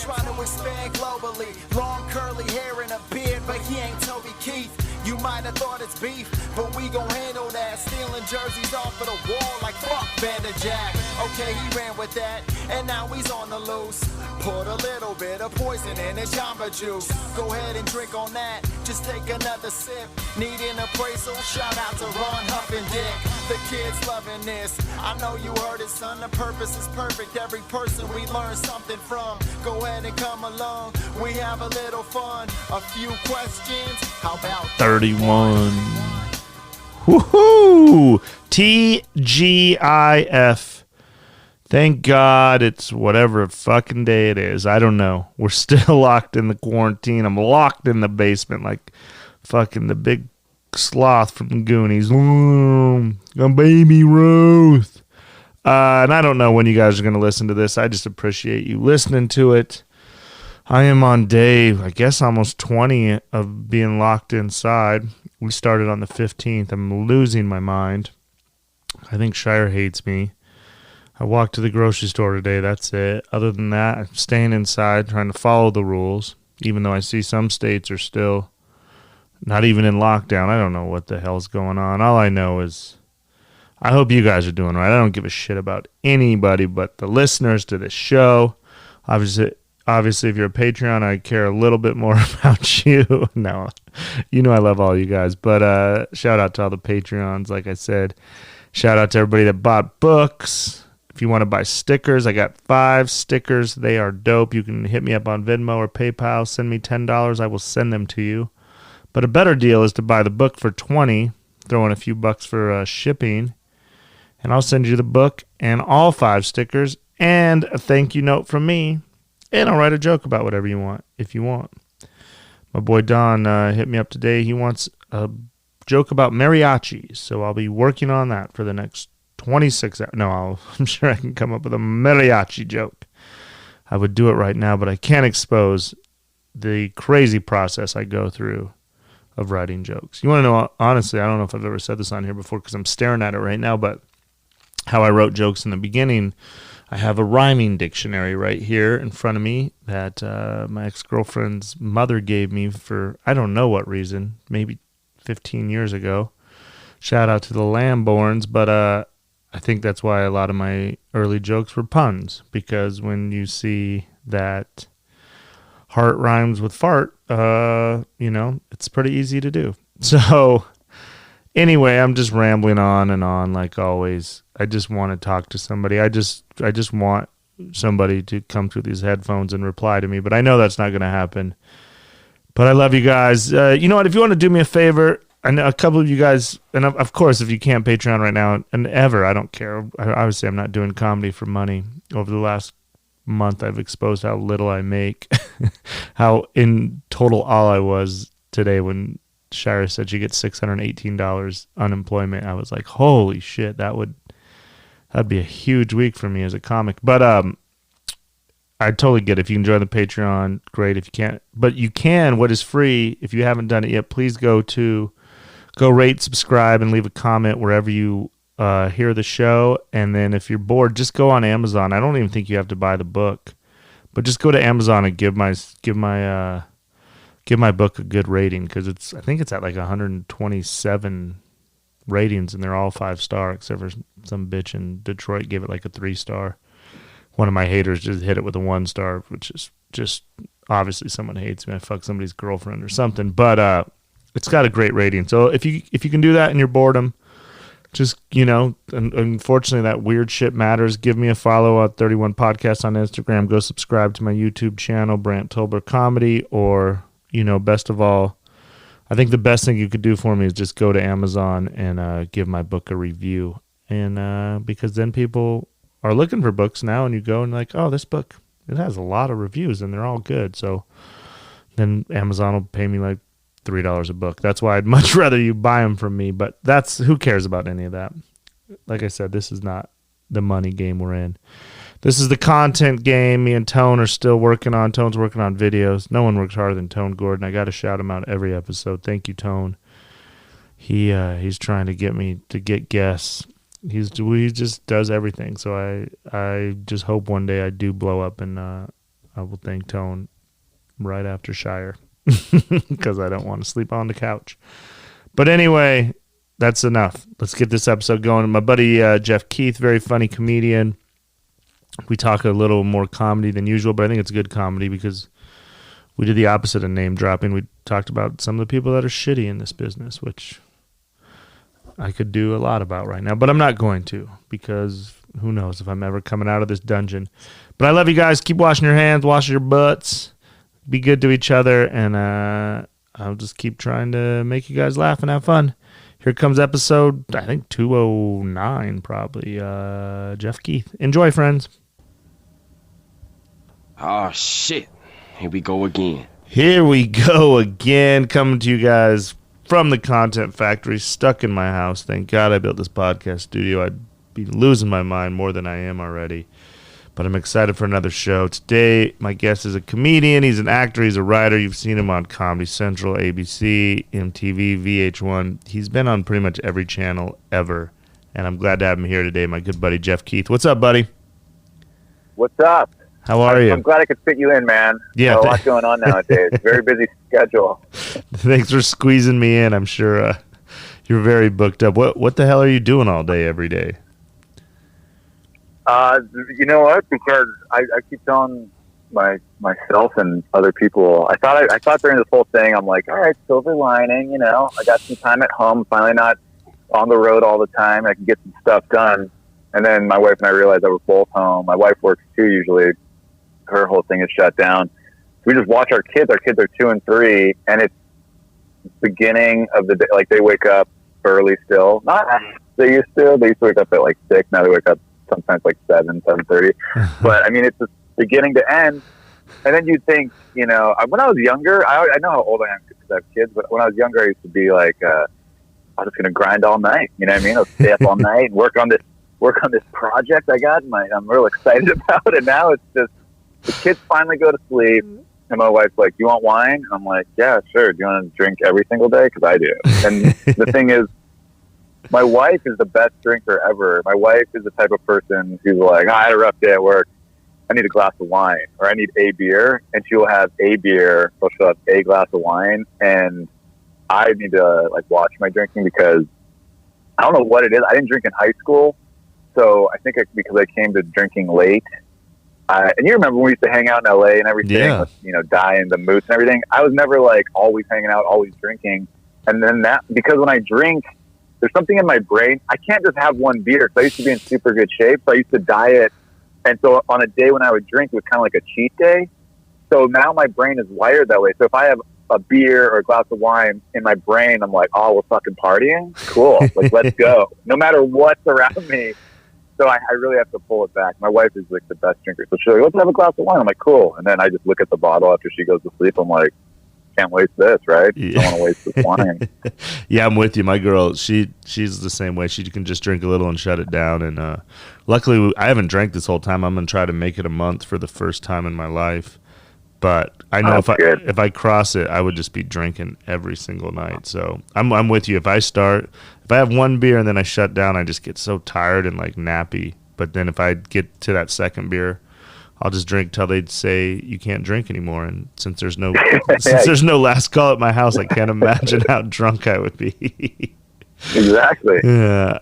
trying to expand globally. Long curly hair and a beard, but he ain't Toby Keith. You might have thought it's beef, but we gon' handle that. Stealing jerseys off of the wall like fuck Jack. Okay, he ran with that, and now he's on the loose. Put a little bit of poison in his Jamba Juice. Go ahead and drink on that, just take another sip. Need an appraisal? Shout out to Ron Huff and Dick. The kids loving this, I know you heard it, son. The purpose is perfect, every person we learn something from. Go ahead and come along, we have a little fun. A few questions, how about 31? Woohoo! TGIF. Thank God it's whatever fucking day it is. I don't know. We're still locked in the quarantine. I'm locked in the basement like fucking the big sloth from Goonies. A baby Ruth. And I don't know when you guys are going to listen to this. I just appreciate you listening to it. I am on day, I guess, almost 20 of being locked inside. We started on the 15th. I'm losing my mind. I think Shire hates me. I walked to the grocery store today. That's it. Other than that, I'm staying inside, trying to follow the rules, even though I see some states are still not even in lockdown. I don't know what the hell's going on. All I know is I hope you guys are doing right. I don't give a shit about anybody but the listeners to this show. Obviously, if you're a Patreon, I care a little bit more about you. No, you know I love all you guys. But shout out to all the Patreons, like I said. Shout out to everybody that bought books. If you want to buy stickers, I got 5 stickers. They are dope. You can hit me up on Venmo or PayPal. Send me $10. I will send them to you. But a better deal is to buy the book for $20. Throw in a few bucks for shipping. And I'll send you the book and all 5 stickers and a thank you note from me. And I'll write a joke about whatever you want, if you want. My boy Don hit me up today. He wants a joke about mariachis. So I'll be working on that for the next 26 hours. No, I'm sure I can come up with a mariachi joke. I would do it right now, but I can't expose the crazy process I go through of writing jokes. You want to know, honestly, I don't know if I've ever said this on here before because I'm staring at it right now, but how I wrote jokes in the beginning, I have a rhyming dictionary right here in front of me that my ex-girlfriend's mother gave me for, I don't know what reason, maybe 15 years ago. Shout out to the Lamborns, but I think that's why a lot of my early jokes were puns, because when you see that heart rhymes with fart, it's pretty easy to do. So anyway, I'm just rambling on and on like always. I just want to talk to somebody. I just want somebody to come through these headphones and reply to me, but I know that's not going to happen. But I love you guys. You know what? If you want to do me a favor, I know a couple of you guys, and of course, if you can't Patreon right now, and ever, I don't care. Obviously, I'm not doing comedy for money. Over the last month, I've exposed how little I make, how in total all I was today when Shira said she gets $618 unemployment. I was like, holy shit, that'd be a huge week for me as a comic. But I totally get it. If you can join the Patreon, great. If you can't, but you can. What is free? If you haven't done it yet, please go rate, subscribe, and leave a comment wherever you hear the show. And then if you're bored, just go on Amazon. I don't even think you have to buy the book, but just go to Amazon and give my book a good rating, because I think it's at like 127 ratings, and they're all 5-star, except for some bitch in Detroit gave it like a 3-star. One of my haters just hit it with a 1-star, which is just obviously someone hates me. I fucked somebody's girlfriend or something, but it's got a great rating. So if you can do that in your boredom, just, unfortunately that weird shit matters. Give me a follow at 31 Podcast on Instagram. Go subscribe to my YouTube channel, Brandt Tobler Comedy, or, best of all, I think the best thing you could do for me is just go to Amazon and give my book a review. And because then people are looking for books now, and you go and like, oh, this book, it has a lot of reviews and they're all good. So then Amazon will pay me like $3 a book. That's why I'd much rather you buy them from me, but who cares about any of that? Like I said, this is not the money game we're in. This is the content game. Me and Tone are still Tone's working on videos. No one works harder than Tone Gordon. I got to shout him out every episode. Thank you, Tone. He's trying to get me to get guests. He just does everything. So I just hope one day I do blow up and I will thank Tone right after Shire because I don't want to sleep on the couch. But anyway, that's enough. Let's get this episode going. My buddy Geoff Keith, very funny comedian. We talk a little more comedy than usual, but I think it's good comedy because we did the opposite of name dropping. We talked about some of the people that are shitty in this business, which I could do a lot about right now, but I'm not going to because who knows if I'm ever coming out of this dungeon. But I love you guys. Keep washing your hands, wash your butts, be good to each other, and I'll just keep trying to make you guys laugh and have fun. Here comes episode, I think 209 probably. Geoff Keith. Enjoy, friends. Oh, shit. Here we go again. Here we go again, coming to you guys from the Content Factory, stuck in my house. Thank God I built this podcast studio. I'd be losing my mind more than I am already. But I'm excited for another show. Today, my guest is a comedian. He's an actor. He's a writer. You've seen him on Comedy Central, ABC, MTV, VH1. He's been on pretty much every channel ever. And I'm glad to have him here today, my good buddy, Geoff Keith. What's up, buddy? What's up? How are you? I'm glad I could fit you in, man. Yeah. Got a lot going on nowadays. Very busy schedule. Thanks for squeezing me in. I'm sure you're very booked up. What the hell are you doing all day, every day? You know what? Because I keep telling myself and other people, I thought during this whole thing, I'm like, all right, silver lining, you know, I got some time at home, finally not on the road all the time. I can get some stuff done. And then my wife and I realized I was both home. My wife works too, usually. Her whole thing is shut down. We just watch our kids. Our kids are 2 and 3, and it's beginning of the day. Like, they wake up early still. Not as they used to. They used to wake up at like 6. Now they wake up sometimes like 7:30. But I mean, it's just beginning to end. And then you'd think, you know, when I was younger, I know how old I am because I have kids, but when I was younger, I used to be like, I'm just going to grind all night. You know what I mean? I'll stay up all night and work on this project I got. I'm real excited about it. Now it's just, the kids finally go to sleep. And my wife's like, you want wine? And I'm like, yeah, sure. Do you want to drink every single day? Because I do. And the thing is, my wife is the best drinker ever. My wife is the type of person who's like, I had a rough day at work. I need a glass of wine, or I need a beer. And she'll have a beer, or she'll have a glass of wine. And I need to like watch my drinking because I don't know what it is. I didn't drink in high school. So I think because I came to drinking late. And you remember when we used to hang out in LA and everything, Yeah. with, you know, Di and the Moose and everything. I was never like always hanging out, always drinking. And then because when I drink, there's something in my brain. I can't just have one beer. So I used to be in super good shape. So I used to diet. And so on a day when I would drink, it was kind of like a cheat day. So now my brain is wired that way. So if I have a beer or a glass of wine in my brain, I'm like, oh, we're fucking partying? Cool. Like, let's go. No matter what's around me. So I really have to pull it back. My wife is like the best drinker. So she's like, let's have a glass of wine. I'm like, cool. And then I just look at the bottle after she goes to sleep. I'm like, can't waste this, right? Yeah. Don't want to waste this wine. Yeah, I'm with you. My girl, she's the same way. She can just drink a little and shut it down. And luckily, I haven't drank this whole time. I'm going to try to make it a month for the first time in my life. But I know if I cross it, I would just be drinking every single night. So I'm with you. If I have one beer and then I shut down, I just get so tired and like nappy. But then if I get to that second beer, I'll just drink till they'd say you can't drink anymore. And since there's no last call at my house, I can't imagine how drunk I would be. Exactly. Yeah.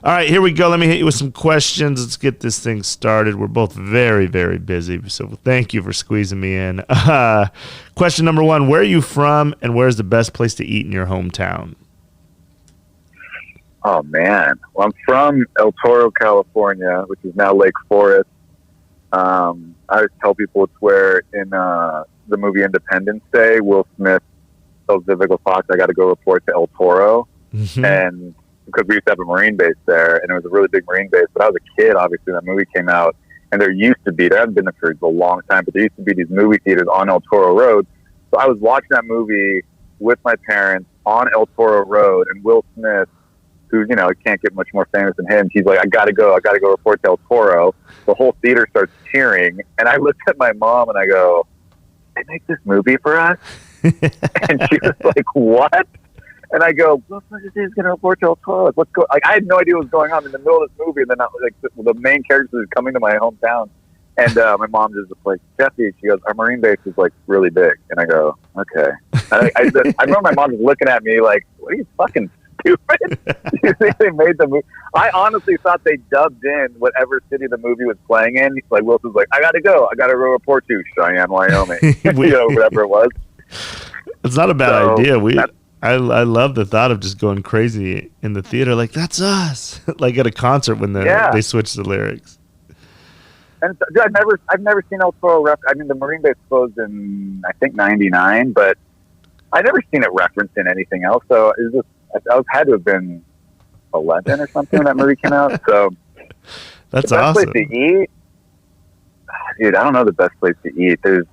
All right, here we go. Let me hit you with some questions. Let's get this thing started. We're both very, very busy, so thank you for squeezing me in. Question number 1, where are you from, and where's the best place to eat in your hometown? Oh, man. Well, I'm from El Toro, California, which is now Lake Forest. I always tell people it's where in the movie Independence Day, Will Smith tells Vivica Fox, I got to go report to El Toro. Mm-hmm. And because we used to have a Marine base there, and it was a really big Marine base. But I was a kid, obviously, that movie came out, and there haven't been there for a long time, but there used to be these movie theaters on El Toro Road. So I was watching that movie with my parents on El Toro Road, and Will Smith, who, you know, can't get much more famous than him, he's like, I gotta go report to El Toro. The whole theater starts cheering, and I looked at my mom and I go, they make this movie for us? And she was like, what? And I go, Will Smith is going to report to El Toro. Like, what's going? Like, I had no idea what was going on in the middle of this movie, and then the main character is coming to my hometown, And my mom just was like, Jeffy, she goes, our Marine base is like really big. And I go, okay. I remember my mom just looking at me like, what are you fucking stupid? You think they made the movie? I honestly thought they dubbed in whatever city the movie was playing in. Like Wilson's like, I gotta go. I gotta report to Cheyenne, Wyoming. Whatever it was. It's not a bad idea. I love the thought of just going crazy in the theater, like that's us, like at a concert when they switch the lyrics. And dude, I've never seen El Toro I mean, the Marine base closed in I think '99, but I never seen it referenced in anything else. So it was just I had to have been 11 or something when that movie came out. So that's the best awesome. place to eat, dude. I don't know the best place to eat. There's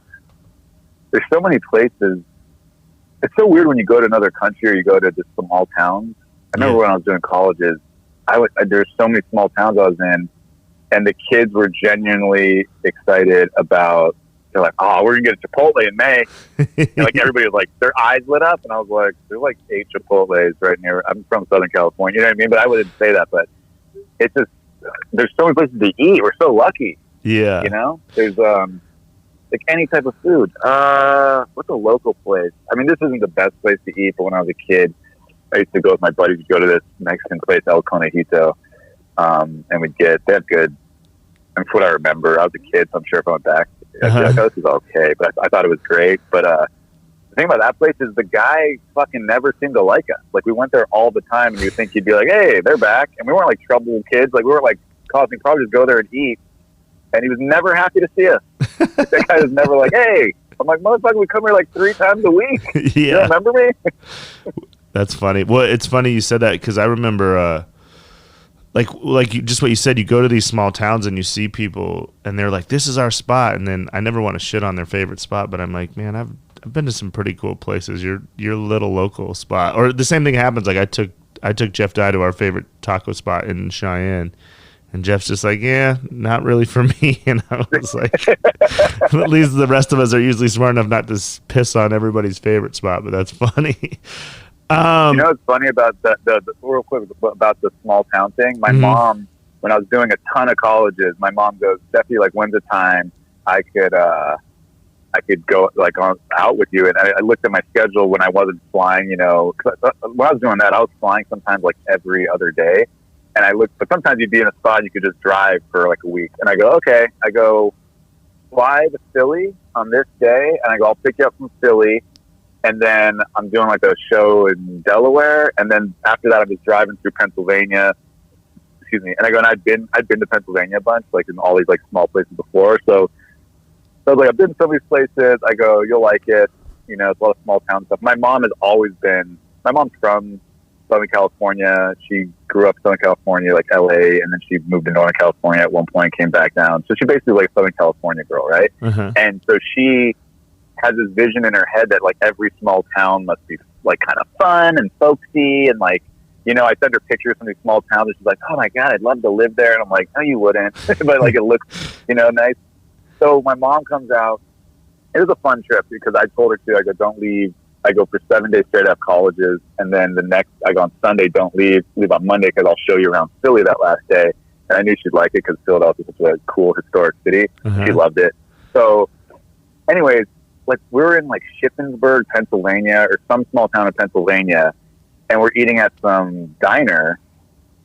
so many places. It's so weird when you go to another country or you go to just small towns. I remember when I was doing colleges, there's so many small towns I was in, and the kids were genuinely excited about. They're like, "Oh, we're gonna get a Chipotle in May." And like everybody was like, their eyes lit up, and I was like, "There's like 8 Chipotles right near." I'm from Southern California, you know what I mean? But I wouldn't say that. But it's just there's so many places to eat. We're so lucky. Yeah, you know, there's like any type of food. What's a local place? I mean, this isn't the best place to eat, but when I was a kid, I used to go with my buddies to go to this Mexican place, El Conejito, and they had good. And from what I remember, I was a kid, so I'm sure if I went back, I'd be like, oh, this is okay. But I thought it was great. But the thing about that place is the guy fucking never seemed to like us. Like, we went there all the time, and you'd think he'd be like, hey, they're back. And we weren't like troubled kids. Like, we weren't like causing problems. Just go there and eat. And he was never happy to see us. That guy was never like, hey. I'm like, motherfucker, we come here like 3 times a week. Yeah. You remember me? That's funny. Well, it's funny you said that because I remember, just what you said. You go to these small towns and you see people, and they're like, "This is our spot." And then I never want to shit on their favorite spot, but I'm like, man, I've been to some pretty cool places. Your little local spot, or the same thing happens. Like I took Jeff Dye to our favorite taco spot in Cheyenne. And Jeff's just like, yeah, not really for me. And I was like, at least the rest of us are usually smart enough not to piss on everybody's favorite spot, but that's funny. You know what's funny about the real quick about the small town thing? My mom, when I was doing a ton of colleges, my mom goes, Steffi, like, when's the time I could go like out with you? And I looked at my schedule when I wasn't flying, you know, 'cause when I was doing that, I was flying sometimes like every other day. And I looked, but sometimes you'd be in a spot and you could just drive for like a week. And I go, okay, I go fly to Philly on this day. And I go, I'll pick you up from Philly. And then I'm doing like a show in Delaware. And then after that, I'm just driving through Pennsylvania. Excuse me. And I go, and I've been to Pennsylvania a bunch, like in all these like small places before. So I was like, I've been to some of these places. I go, you'll like it. You know, it's a lot of small town stuff. My mom's from Southern California. She grew up in Southern California, like LA, and then she moved to Northern California at one point, came back down. So she basically like a Southern California girl, right? And so she has this vision in her head that like every small town must be like kind of fun and folksy, and like, you know, I send her pictures from these small towns and she's like, oh my God, I'd love to live there. And I'm like, no, you wouldn't. But like, it looks, you know, nice. So my mom comes out. It was a fun trip because I told her to, I go, don't leave. I go for 7 days straight out of colleges, and then I go on Sunday, don't leave on Monday because I'll show you around Philly that last day. And I knew she'd like it because Philadelphia is such a cool historic city. She loved it. So anyways, like we were in like Shippensburg, Pennsylvania, or some small town in Pennsylvania, and we're eating at some diner,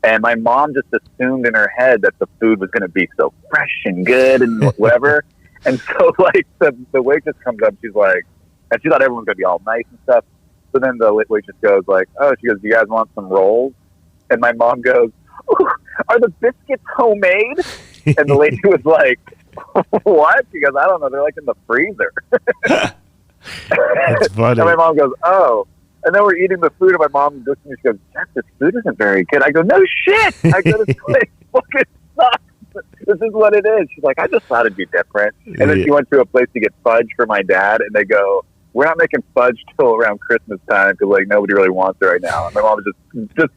and my mom just assumed in her head that the food was going to be so fresh and good and whatever. And so like the waitress comes up, she's like, and she thought everyone was going to be all nice and stuff. So then the waitress goes like, oh, she goes, do you guys want some rolls? And my mom goes, oh, are the biscuits homemade? And the lady was like, what? She goes, I don't know. They're like in the freezer. That's funny. And my mom goes, oh. And then we're eating the food, and my mom goes to me, she goes, Jeff, this food isn't very good. I go, no shit. I go, this place fucking sucks. This is what it is. She's like, I just thought it'd be different. And then she went to a place to get fudge for my dad, and they go, we're not making fudge till around Christmas time because like nobody really wants it right now. And my mom was just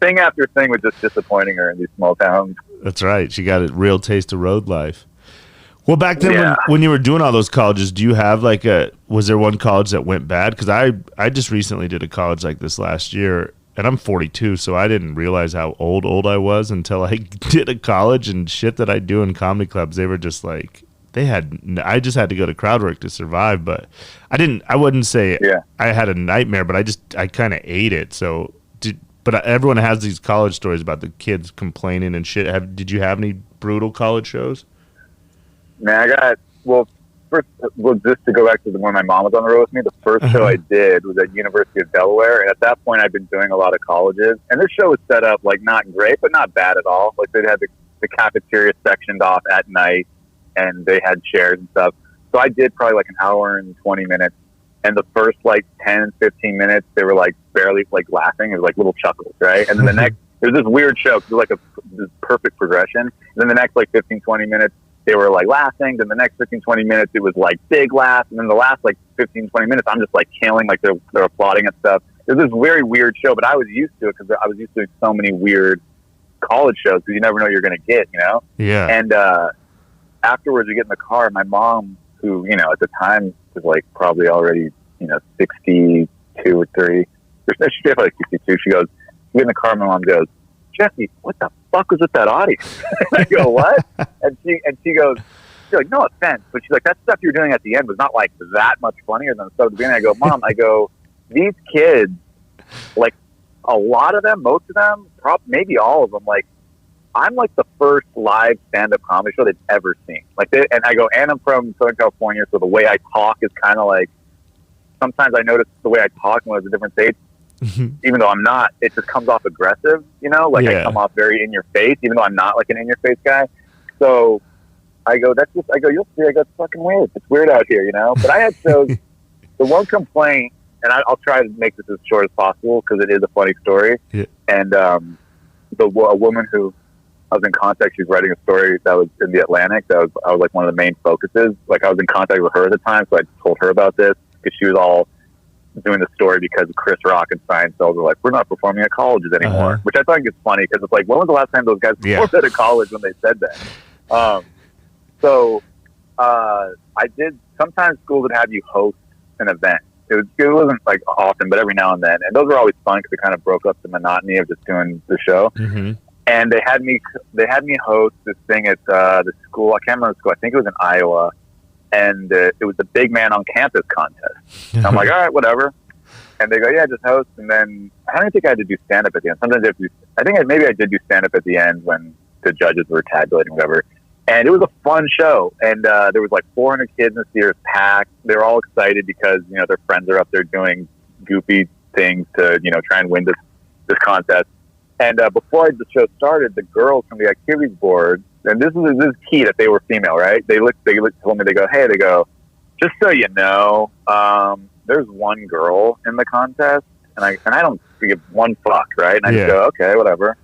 thing after thing was just disappointing her in these small towns. That's right. She got a real taste of road life. Well, back then when you were doing all those colleges, do you have was there one college that went bad? Because I just recently did a college like this last year, and I'm 42, so I didn't realize how old I was until I did a college, and shit that I do in comedy clubs. They were just like, I just had to go to crowd work to survive, but I wouldn't say I had a nightmare, but I kind of ate it. So but everyone has these college stories about the kids complaining and shit. Did you have any brutal college shows? Man, just to go back to when my mom was on the road with me, the first show I did was at University of Delaware, and at that point I'd been doing a lot of colleges, and this show was set up like not great, but not bad at all. Like they had the cafeteria sectioned off at night, and they had chairs and stuff. So I did probably like an hour and 20 minutes, and the first like 10, 15 minutes, they were like barely like laughing. It was like little chuckles, right? And then the next, it was this weird show. It was like this perfect progression. And then the next like 15, 20 minutes, they were like laughing. Then the next 15, 20 minutes, it was like big laughs. And then the last like 15, 20 minutes, I'm just like killing, like they're applauding and stuff. It was this very weird show, but I was used to it because I was used to so many weird college shows because you never know what you're going to get, you know? Yeah. And afterwards, we get in the car. My mom, who, you know, at the time was like probably already, you know, 62 or 3. She's like 62. She goes, we get in the car. My mom goes, Jesse, what the fuck was with that audience? I go, what? And she goes, she's like, no offense, but she's like, that stuff you're doing at the end was not like that much funnier than the stuff at the beginning. I go, Mom, these kids, like a lot of them, most of them, maybe all of them, like I'm like the first live stand-up comedy show they've ever seen. And I'm from Southern California, so the way I talk is kind of like, sometimes I notice the way I talk when I was in different states, even though I'm not, it just comes off aggressive, you know? Like I come off very in your face, even though I'm not like an in your face guy. So I go, you'll see, it's fucking weird. It's weird out here, you know? But I had shows, the one complaint, and I'll try to make this as short as possible because it is a funny story. Yeah. And a woman who I was in contact, she was writing a story that was in the Atlantic. I was like one of the main focuses. Like I was in contact with her at the time, so I told her about this because she was all doing the story because Chris Rock and Seinfeld were like, we're not performing at colleges anymore, which I thought is funny because it's like, when was the last time those guys performed at a college when they said that? So I did, sometimes schools would have you host an event. It wasn't like often, but every now and then. And those were always fun because it kind of broke up the monotony of just doing the show. Mm-hmm. And they had me host this thing at the school. I can't remember the school. I think it was in Iowa. And it was the Big Man on Campus contest. And I'm like, all right, whatever. And they go, yeah, just host. And then I don't think I had to do stand-up at the end. Sometimes maybe I did do stand-up at the end when the judges were tabulating, whatever. And it was a fun show. And there was like 400 kids in the theater, packed. They were all excited because, you know, their friends are up there doing goofy things to, you know, try and win this contest. And before the show started, the girls from the activities board, and this is key that they were female, right? They told me, they go, just so you know, there's one girl in the contest, and I don't give one fuck, right? And I just go, okay, whatever.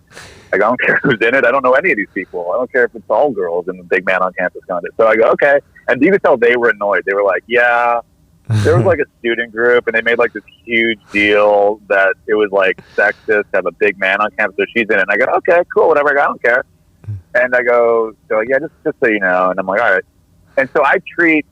Like, I don't care who's in it. I don't know any of these people. I don't care if it's all girls in the Big Man on Campus contest. So I go, okay. And you could tell they were annoyed. They were like, yeah. There was like a student group, and they made like this huge deal that it was like sexist to have a big man on campus, so she's in it. And I go, okay, cool, whatever. I don't care. And I go, yeah, just so you know. And I'm like, all right. And so I treat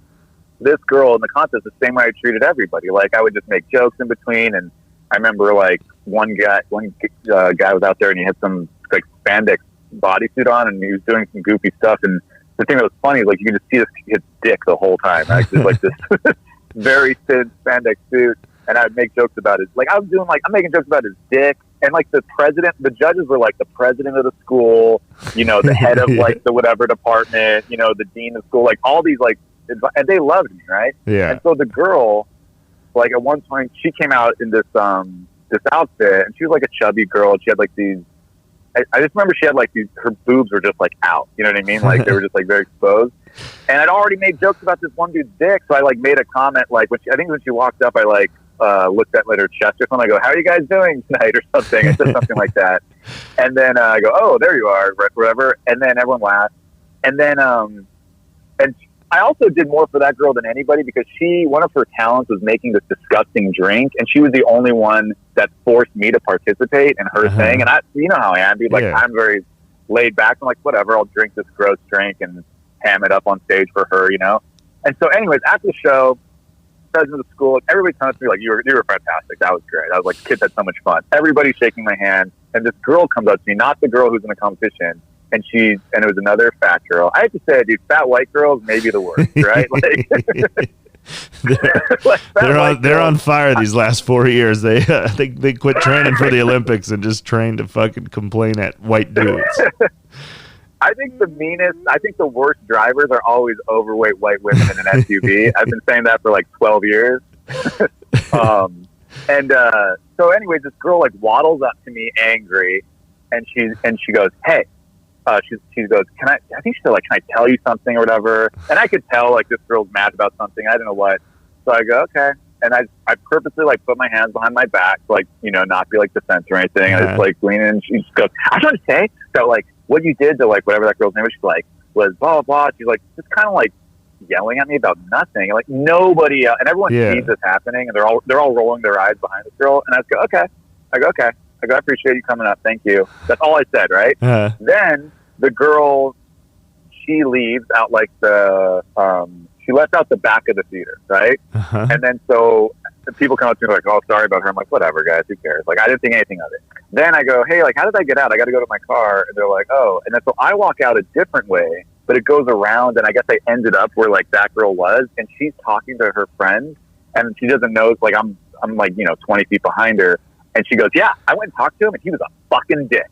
this girl in the contest the same way I treated everybody. Like I would just make jokes in between. And I remember like one guy was out there, and he had some like spandex bodysuit on, and he was doing some goofy stuff. And the thing that was funny is like you could just see this kid's dick the whole time. Right? Just like this. Very thin spandex suit, and I would make jokes about it. Like I'm making jokes about his dick, and like the judges were like the president of the school, you know, the head of like the whatever department, you know, the dean of school, like all these like, and they loved me, right? Yeah. And so the girl, like at one point, she came out in this outfit, and she was like a chubby girl, and she had like these. I just remember she had like these. Her boobs were just like out. You know what I mean? Like they were just like very exposed. And I'd already made jokes about this one dude's dick, so I like made a comment like when she walked up, I like looked at her chest or something. I go, "How are you guys doing tonight?" or something. I said something like that, and then I go, "Oh, there you are," whatever. And then everyone laughed, and then and I also did more for that girl than anybody because one of her talents was making this disgusting drink, and she was the only one that forced me to participate in her thing. And you know how I am, dude. Like I'm very laid back. I'm like, whatever, I'll drink this gross drink and ham it up on stage for her, you know? And so anyways, after the show, president of the school. Everybody comes to me like, you were fantastic. That was great. I was like, kids had so much fun. Everybody's shaking my hand. And this girl comes up to me, not the girl who's in the competition. And it was another fat girl. I have to say, dude, fat white girls may be the worst, right? They're on fire these last 4 years. They quit training for the Olympics and just trained to fucking complain at white dudes. I think the worst drivers are always overweight white women in an SUV. I've been saying that for like 12 years. So anyway, this girl like waddles up to me angry, and she goes, "Hey," she goes, "Can I?" I think she said like, "Can I tell you something or whatever?" And I could tell like this girl's mad about something. I don't know what. So I go, "Okay." And I purposely like put my hands behind my back, like, not be like defense or anything. And I just like lean in. And she just goes, "I was trying to say so like what you did to like whatever that girl's name was." She's like, was blah blah blah. She's like just kind of like yelling at me about nothing. And like nobody else, and everyone sees this happening, and they're all rolling their eyes behind this girl. And I just go, "Okay." I go, "Okay." I go, "I appreciate you coming up. Thank you." That's all I said, right? Then the girl, she leaves out like she left out the back of the theater, right? And then so the people come up to me like, "Oh, sorry about her." I'm like, "Whatever, guys, who cares?" Like, I didn't think anything of it. Then I go, "Hey, like, how did I get out? I got to go to my car." And they're like, "Oh." And then so I walk out a different way, but it goes around, and I guess I ended up where like that girl was, and she's talking to her friend, and she doesn't know. Like I'm like 20 feet behind her, and she goes, "Yeah, I went and talked to him, and he was a fucking dick."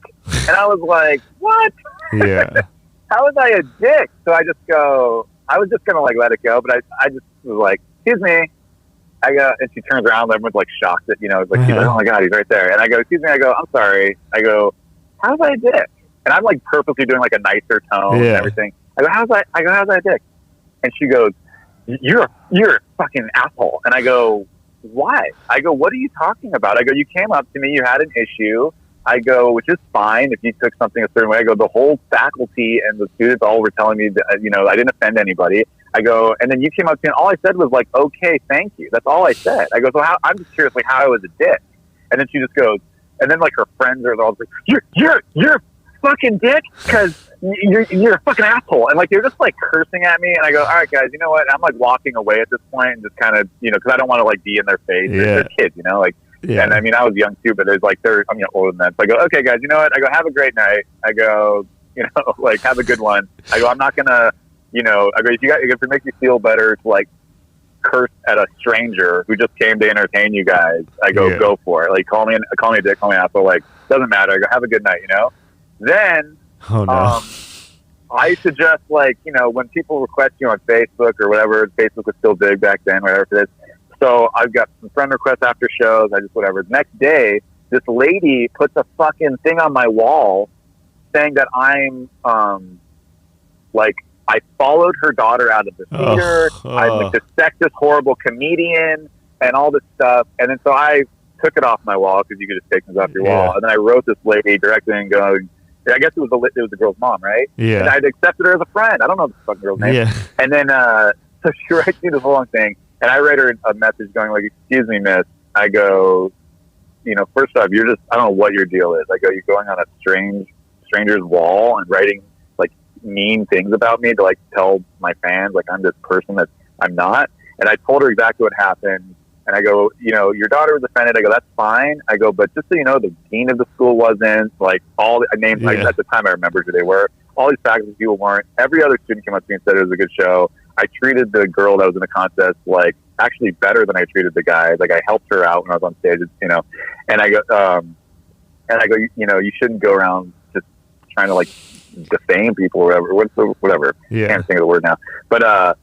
And I was like, "What?" Yeah. How was I a dick? So I just go. I was just gonna like let it go, but I just was like, "Excuse me." I go, and she turns around. Everyone's like shocked that she's like, "Oh my god, he's right there." And I go, "Excuse me." I go, "I'm sorry." I go, "How was I a dick?" And I'm like purposely doing like a nicer tone and everything. I go, "How's I a dick?" And she goes, "You're a fucking asshole." And I go, "Why?" I go, "What are you talking about?" I go, "You came up to me. You had an issue." I go, "Which is fine if you took something a certain way." I go, "The whole faculty and the students all were telling me that, I didn't offend anybody." I go, and then you came up to me and all I said was like, "Okay, thank you." That's all I said. I go, "So I'm just curious, like how I was a dick." And then she just goes, and then like her friends are all like, you're a fucking dick because you're a fucking asshole. And like, they're just like cursing at me. And I go, "All right, guys, you know what?" And I'm like walking away at this point and just kind of, cause I don't want to like be in their face. They're kids, like, and I mean, I was young too, but there's like, I'm older than that. So I go, "Okay, guys, you know what?" I go, "Have a great night." I go, like, "Have a good one." I go, "I'm not going to, I go, if it makes you feel better to like curse at a stranger who just came to entertain you guys," I go, "Go for it. Like, call me a dick, call me an asshole. Like, doesn't matter." I go, "Have a good night," Then, I suggest like, when people request you on Facebook or whatever, Facebook was still big back then, whatever it is. So I've got some friend requests after shows. I just whatever. Next day, this lady puts a fucking thing on my wall saying that I'm like I followed her daughter out of the theater. I'm like the sexist, horrible comedian and all this stuff. And then so I took it off my wall because you could just take things off your wall. And then I wrote this lady directly and going, I guess it was the girl's mom, right? Yeah. And I'd accepted her as a friend. I don't know the fucking girl's name. Yeah. And then so she writes me this long thing. And I write her a message going like, "Excuse me, miss." I go, first off, you're just, I don't know what your deal is. I go, "You're going on a stranger's wall and writing like mean things about me to like tell my fans like I'm this person that I'm not." And I told her exactly what happened. And I go, "Your daughter was offended." I go, "That's fine." I go, "But just so you know, the dean of the school wasn't, like all the names, like, at the time I remembered who they were. All these faculty people weren't. Every other student came up to me and said it was a good show. I treated the girl that was in the contest like actually better than I treated the guys. Like I helped her out when I was on stage, And I go, you shouldn't go around just trying to like defame people or whatever. Yeah. Can't think of the word now. But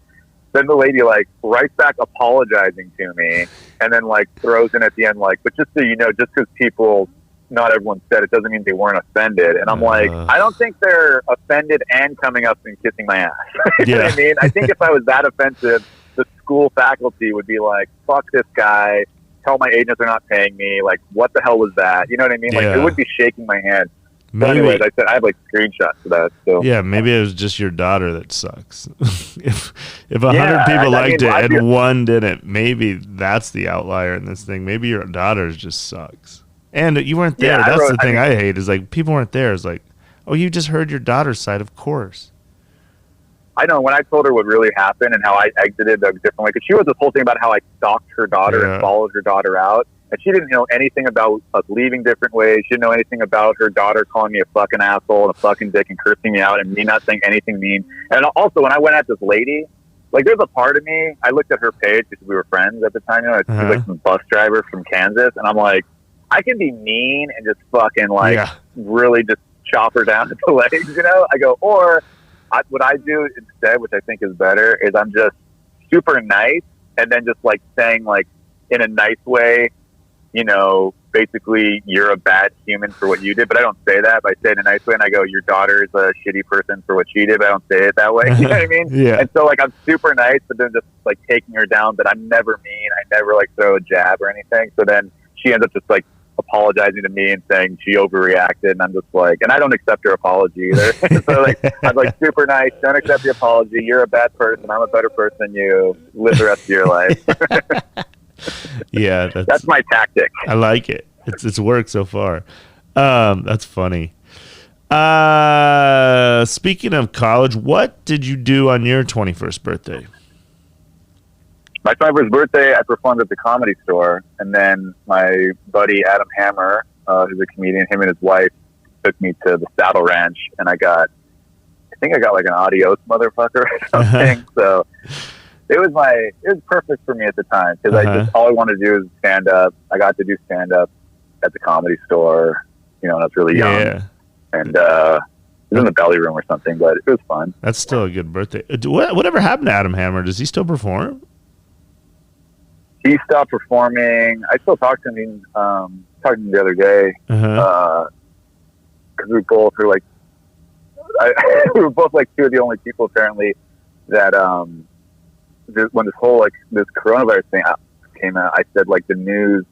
then the lady like writes back apologizing to me, and then like throws in at the end like, "But just so you know, just because people." Not everyone said it doesn't mean they weren't offended. And I'm like, I don't think they're offended and coming up and kissing my ass. You know what I mean? I think if I was that offensive, the school faculty would be like, "Fuck this guy. Tell my agents they're not paying me. Like, what the hell was that?" You know what I mean? Like, it would be shaking my hand. But anyways, I said I have like screenshots of that. So yeah, maybe it was just your daughter that sucks. if 100 people liked it and one didn't, maybe that's the outlier in this thing. Maybe your daughter just sucks. And you weren't there. That's the thing I hate is like people weren't there. It's like, oh, you just heard your daughter's side, of course. I know when I told her what really happened and how I exited a different way, because she was this whole thing about how I stalked her daughter and followed her daughter out. And she didn't know anything about us leaving different ways. She didn't know anything about her daughter calling me a fucking asshole and a fucking dick and cursing me out and me not saying anything mean. And also, when I went at this lady, like, there's a part of me, I looked at her page because we were friends at the time. You know, she was like some bus driver from Kansas. And I'm like, I can be mean and just fucking, like, really just chop her down at the legs, you know? I go, or what I do instead, which I think is better, is I'm just super nice and then just, like, saying, like, in a nice way, you know, basically you're a bad human for what you did, but I don't say that. But I say it in a nice way, and I go, your daughter is a shitty person for what she did, but I don't say it that way. You know what I mean? Yeah. And so, like, I'm super nice, but then just, like, taking her down, but I'm never mean. I never, like, throw a jab or anything. So then she ends up just, like, apologizing to me and saying she overreacted, and I'm just like, and I don't accept her apology either. So, like, I'm like, super nice, don't accept the apology, you're a bad person, I'm a better person than you, live the rest of your life. Yeah, that's my tactic. I like it. It's worked so far. That's funny. Speaking of college, what did you do on your 21st birthday? My 21st birthday, I performed at the Comedy Store, and then my buddy Adam Hammer, who's a comedian, him and his wife took me to the Saddle Ranch, and I think I got like an adios motherfucker or something. So it was perfect for me at the time, because all I wanted to do is stand up. I got to do stand up at the Comedy Store, you know, when I was really young, and it was in the belly room or something, but it was fun. That's still a good birthday. Whatever happened to Adam Hammer? Does he still perform? He stopped performing. I still talk to him. Talked to him the other day, because we both were like, we were both like two of the only people apparently that when this whole this coronavirus thing came out, I said, like, the news.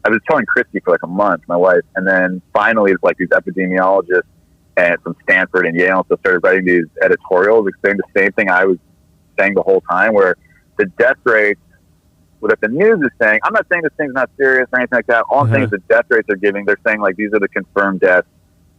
I was telling Christy for like a month, my wife, and then finally it's like these epidemiologists and from Stanford and Yale so started writing these editorials explaining the same thing I was saying the whole time, where the death rates that the news is saying, I'm not saying this thing's not serious or anything like that. All I'm saying is the death rates they're giving, they're saying, like, these are the confirmed deaths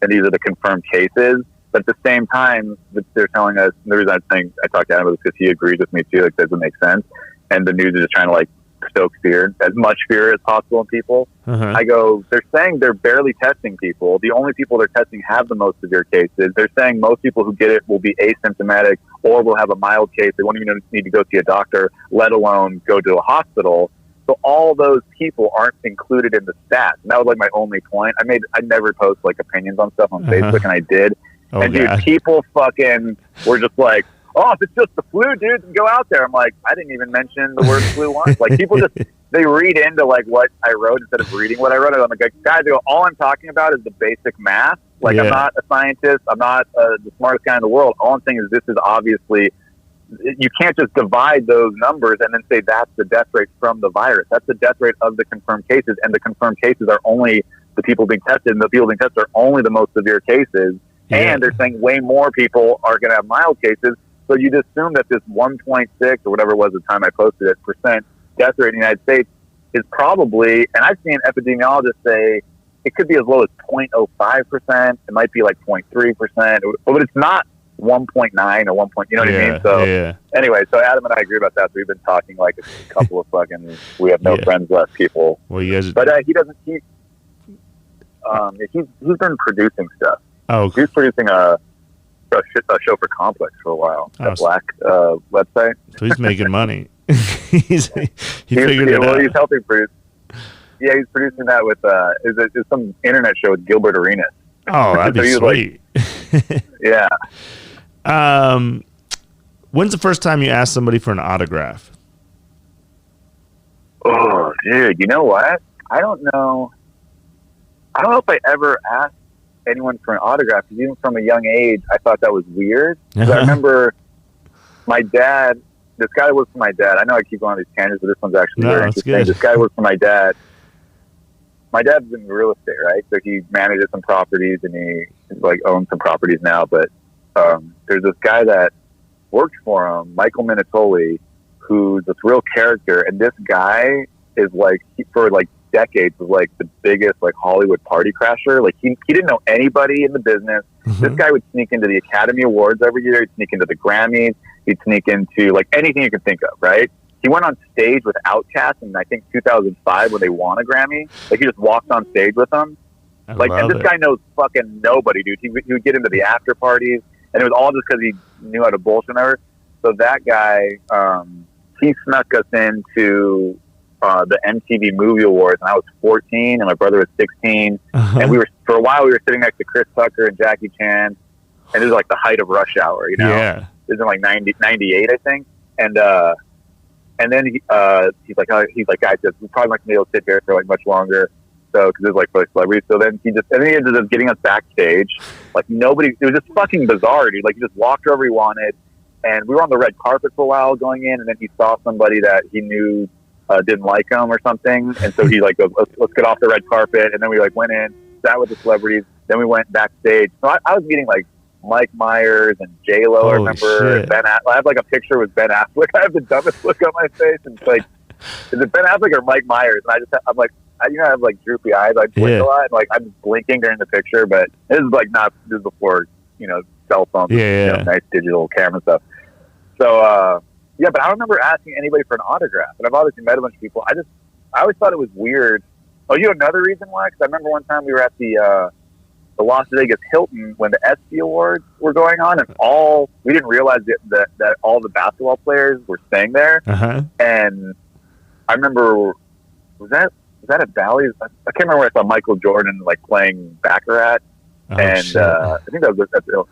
and these are the confirmed cases. But at the same time, they're telling us, and the reason I talked to him was because he agreed with me too, like, doesn't make sense. And the news is just trying to, like, stoke fear, as much fear as possible in people. I go, they're saying they're barely testing people. The only people they're testing have the most severe cases. They're saying most people who get it will be asymptomatic or will have a mild case. They won't even need to go see a doctor, let alone go to a hospital. So all those people aren't included in the stats. And that was, like, my only point. I never post, like, opinions on stuff on Facebook, and I did. Dude, people fucking were just like, oh, if it's just the flu, dude, then go out there. I'm like, I didn't even mention the word flu once. Like, people just, they read into, like, what I wrote instead of reading what I wrote. I'm like, guys, all I'm talking about is the basic math. Like, I'm not a scientist. I'm not the smartest guy in the world. All I'm saying is this is obviously, you can't just divide those numbers and then say that's the death rate from the virus. That's the death rate of the confirmed cases, and the confirmed cases are only the people being tested, and the people being tested are only the most severe cases. And they're saying way more people are going to have mild cases. So you'd assume that this 1.6 or whatever it was at the time I posted it, percent death rate in the United States is probably, and I've seen epidemiologists say it could be as low as 0.05%. It might be like 0.3%, but it's not 1.9 or 1. You know what I mean? So anyway, so Adam and I agree about that. So we've been talking like a couple of fucking, we have no friends left people. Well, you guys, but he doesn't. He's been producing stuff. Oh, he was producing a show for Complex for a while. That Black website. So he's making money. he figured it out. Well, he's helping produce. Yeah, he's producing that with it's some internet show with Gilbert Arenas. Oh, that'd be sweet. Like, yeah. When's the first time you asked somebody for an autograph? Oh, dude, you know what? I don't know if I ever asked anyone for an autograph, because even from a young age, I thought that was weird. I remember my dad, this guy worked for my dad. I know I keep going on these tangents, but this one's actually very interesting. Good. This guy worked for my dad. My dad's in real estate, right? So he manages some properties, and he like owns some properties now. But there's this guy that worked for him, Michael Minatoli, who's this real character. And this guy is like, for like decades, was like the biggest like Hollywood party crasher. Like he didn't know anybody in the business. This guy would sneak into the Academy Awards every year. He'd sneak into the Grammys. He'd sneak into like anything you could think of, right? He went on stage with Outkast in, I think, 2005 when they won a Grammy. Like, he just walked on stage with them. And this guy knows fucking nobody, dude. He would get into the after parties, and it was all just because he knew how to bullshit her. So that guy, he snuck us into the MTV Movie Awards, and I was 14, and my brother was 16. And for a while, we were sitting next to Chris Tucker and Jackie Chan, and it was like the height of Rush Hour, you know? Yeah. It was in like 98, I think. And then he's like, guys, we're probably not gonna be able to sit here for like much longer. So, because it was like for celebrities. So then he ended up getting us backstage. Like, nobody, it was just fucking bizarre, dude. Like, he just walked wherever he wanted. And we were on the red carpet for a while going in. And then he saw somebody that he knew didn't like him or something. And so he like goes, let's get off the red carpet. And then we like went in, sat with the celebrities. Then we went backstage. So I was meeting like Mike Myers and J-Lo, I remember. Ben I have like a picture with Ben Affleck. I have the dumbest look on my face. And it's like, is it Ben Affleck or Mike Myers? And I'm like, I have like droopy eyes. I blink a lot. And like, I'm blinking during the picture, but this is like this is before, cell phones, nice digital camera stuff. So, but I don't remember asking anybody for an autograph. And I've obviously met a bunch of people. I always thought it was weird. Oh, you know another reason why? Because I remember one time we were at the Las Vegas Hilton when the ESPY Awards were going on, and we didn't realize that all the basketball players were staying there. And I remember, was that at Bally's? I can't remember where I saw Michael Jordan like playing Baccarat, I think that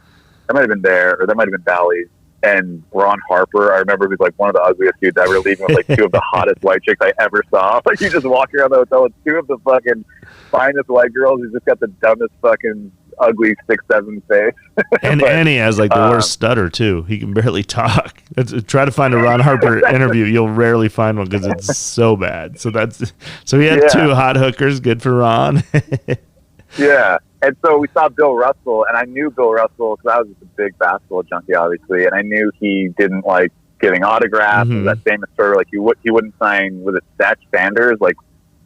might have been there, or that might have been Bally's. And Ron Harper, I remember, he was like one of the ugliest dudes ever, leaving with like two of the hottest white chicks I ever saw. Like, you just walk around the hotel with two of the fucking finest white girls who's just got the dumbest fucking ugly 6'7" face. And he has like the worst stutter too. He can barely talk. Try to find a Ron Harper interview. You'll rarely find one because it's so bad. So he had two hot hookers. Good for Ron. Yeah. And so we saw Bill Russell, and I knew Bill Russell because I was just a big basketball junkie, obviously, and I knew he didn't like giving autographs. That famous story, like he wouldn't sign with Satch Sanders, like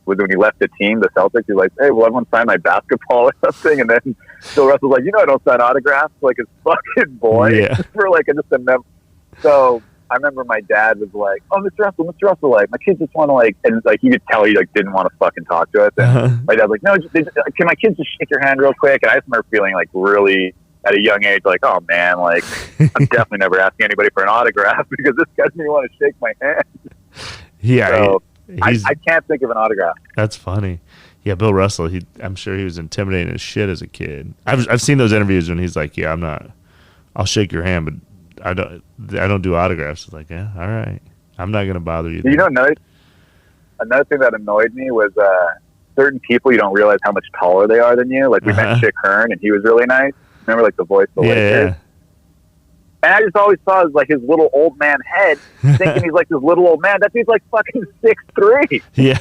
when he left the team, the Celtics. He's like, "Hey, will everyone sign my basketball or something?" And then Bill Russell's like, "I don't sign autographs." Like his fucking boy for like just a mem. So I remember my dad was like, "Oh, Mr. Russell, like my kids just want to like," and like you could tell he like didn't want to fucking talk to us. And my dad's like, "No, can my kids just shake your hand real quick?" And I just remember feeling like really at a young age, like, "Oh man, like I'm definitely never asking anybody for an autograph because this guy doesn't want to shake my hand." Yeah, so I can't think of an autograph. That's funny. Yeah, Bill Russell. I'm sure he was intimidating as shit as a kid. I've seen those interviews when he's like, "Yeah, I'll shake your hand, but I don't do autographs." It's like, yeah, all right. I'm not gonna bother you. Another thing that annoyed me was certain people you don't realize how much taller they are than you. Like we met Chick Hearn, and he was really nice. Remember, like the voice of the Lakers? Yeah. And I just always saw like his little old man head, thinking he's like this little old man. That dude's like fucking 6'3". Yeah.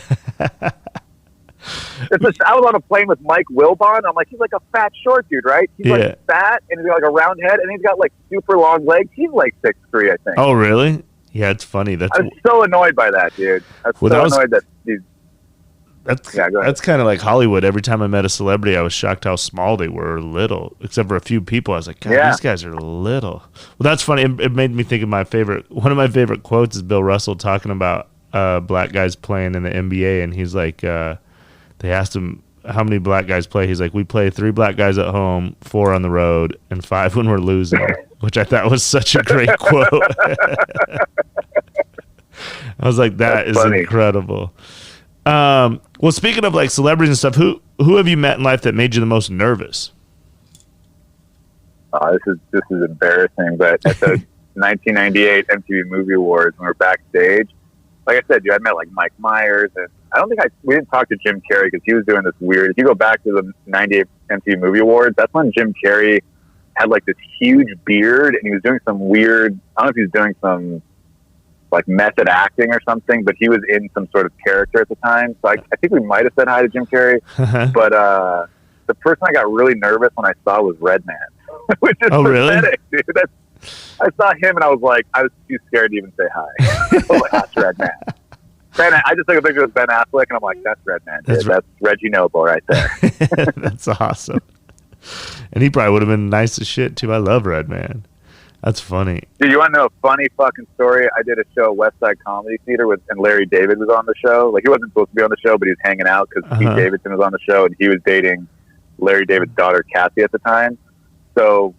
I was on a plane with Mike Wilbon. I'm like, he's like a fat, short dude, right? He's like fat, and he's got like a round head, and he's got like super long legs. He's like 6'3", I think. Oh, really? Yeah, it's funny. I was so annoyed by that, dude. Annoyed that he's... That's kind of like Hollywood. Every time I met a celebrity, I was shocked how small they were, little. Except for a few people, I was like, God, these guys are little. Well, that's funny. It made me think of one of my favorite quotes is Bill Russell talking about black guys playing in the NBA, and he's like, they asked him how many black guys play. He's like, we play 3 black guys at home, 4 on the road, and 5 when we're losing, which I thought was such a great quote. I was like, that is funny. Incredible. Well, speaking of like celebrities and stuff, who have you met in life that made you the most nervous? This is embarrassing, but at the 1998 MTV Movie Awards, when we were backstage, like I said, dude, I met like Mike Myers, and I don't think we didn't talk to Jim Carrey because he was doing this weird. If you go back to the 98 MTV Movie Awards, that's when Jim Carrey had like this huge beard, and he was doing some weird. I don't know if he was doing some like method acting or something, but he was in some sort of character at the time. So I think we might have said hi to Jim Carrey, but the person I got really nervous when I saw was Redman, which is pathetic, really? Dude. I saw him and I was too scared to even say hi. I was like, that's Redman. I just took a picture with Ben Affleck and I'm like, that's Redman. That's Reggie Noble right there. That's awesome. And he probably would have been nice as shit too. I love Redman. That's funny. Dude, you want to know a funny fucking story? I did a show at West Side Comedy Theater and Larry David was on the show. Like, he wasn't supposed to be on the show, but he was hanging out because Pete Davidson was on the show, and he was dating Larry David's daughter, Kathy, at the time. So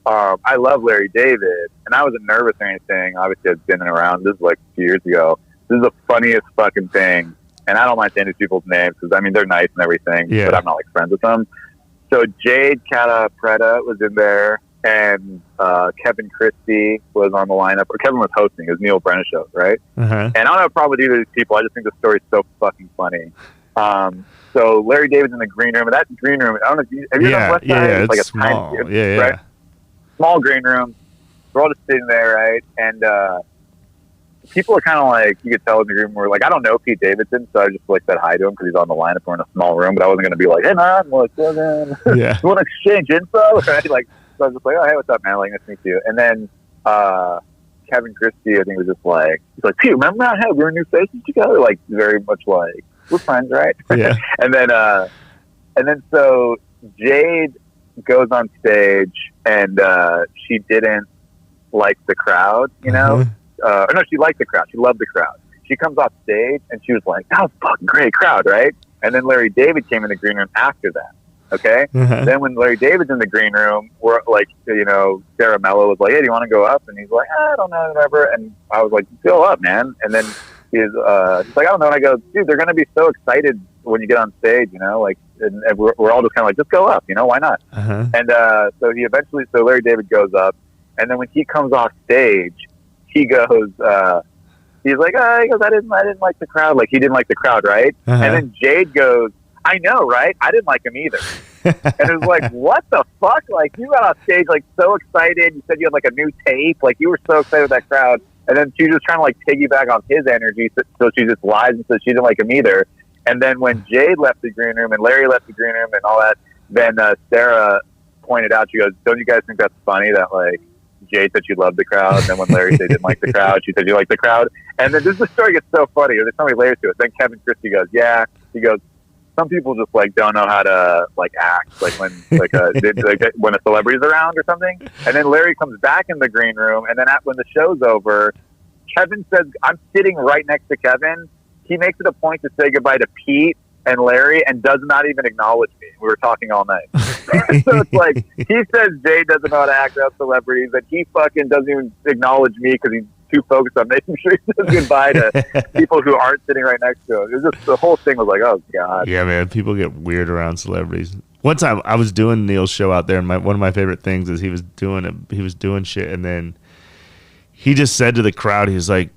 I love Larry David, and I wasn't nervous or anything. Obviously, I've been around. This is like a few years ago. This is the funniest fucking thing. And I don't mind saying these people's names because, I mean, they're nice and everything, but I'm not, like, friends with them. So Jade Catapretta was in there, and Kevin Christie was on the lineup. Or Kevin was hosting. It was Neil Brennan show, right? And I don't have a problem with either of these people. I just think the story's so fucking funny. So Larry David's in the green room. And that green room, I don't know if have you done West Side? Yeah, it's like a small. Tiny, right? Small green room. We're all just sitting there, right? And people are kind of like, you could tell in the room, we're like, I don't know Pete Davidson, so I just like said hi to him because he's on the lineup. We're in a small room, but I wasn't going to be like, hey man, what's going on? You want to exchange info? Right? Like, so I was just like, oh, hey, what's up, man? Like, nice to meet you. And then Kevin Christie, I think, was just like, he's like, Pete, remember that? Hey, we were new faces together? Like, very much like, we're friends, right? Yeah. and then so Jade goes on stage, and she didn't like the crowd, you know? Or no, she liked the crowd. She loved the crowd. She comes off stage, and she was like, that was a fucking great crowd, right? And then Larry David came in the green room after that, okay? Then when Larry David's in the green room, we're like, you know, Sarah Mello was like, hey, do you want to go up? And he's like, I don't know, whatever. And I was like, go up, man. And then he's like, I don't know. And I go, dude, they're going to be so excited when you get on stage, you know? Like, and we're all just kind of like, just go up, you know? Why not? And so Larry David goes up. And then when he comes off stage, he goes, he's like, I didn't like the crowd. Like, he didn't like the crowd, right? And then Jade goes, I know, right? I didn't like him either. And it was like, what the fuck? Like, you got off stage, like, so excited. You said you had, like, a new tape. Like, you were so excited with that crowd. And then she was just trying to, like, piggyback off his energy. So she just lies and says she didn't like him either. And then when Jade left the green room and Larry left the green room and all that, then Sarah pointed out, she goes, don't you guys think that's funny that, like, Jade said she loved the crowd, and then when Larry said he didn't like the crowd, she said you liked the crowd. And then the story gets so funny. There's so many layers to it. Then Kevin Christie goes, yeah. He goes, some people just like don't know how to like act, like when when a celebrity's around or something. And then Larry comes back in the green room, and then when the show's over, Kevin says, I'm sitting right next to Kevin. He makes it a point to say goodbye to Pete and Larry and does not even acknowledge me. We were talking all night. So it's like, he says Jay doesn't know how to act around celebrities, and he fucking doesn't even acknowledge me because he's too focused on making sure he says goodbye to people who aren't sitting right next to him. It was just, the whole thing was like, oh God. Yeah, man, people get weird around celebrities. One time I was doing Neil's show out there, and one of my favorite things is he was doing shit, and then he just said to the crowd, he was like,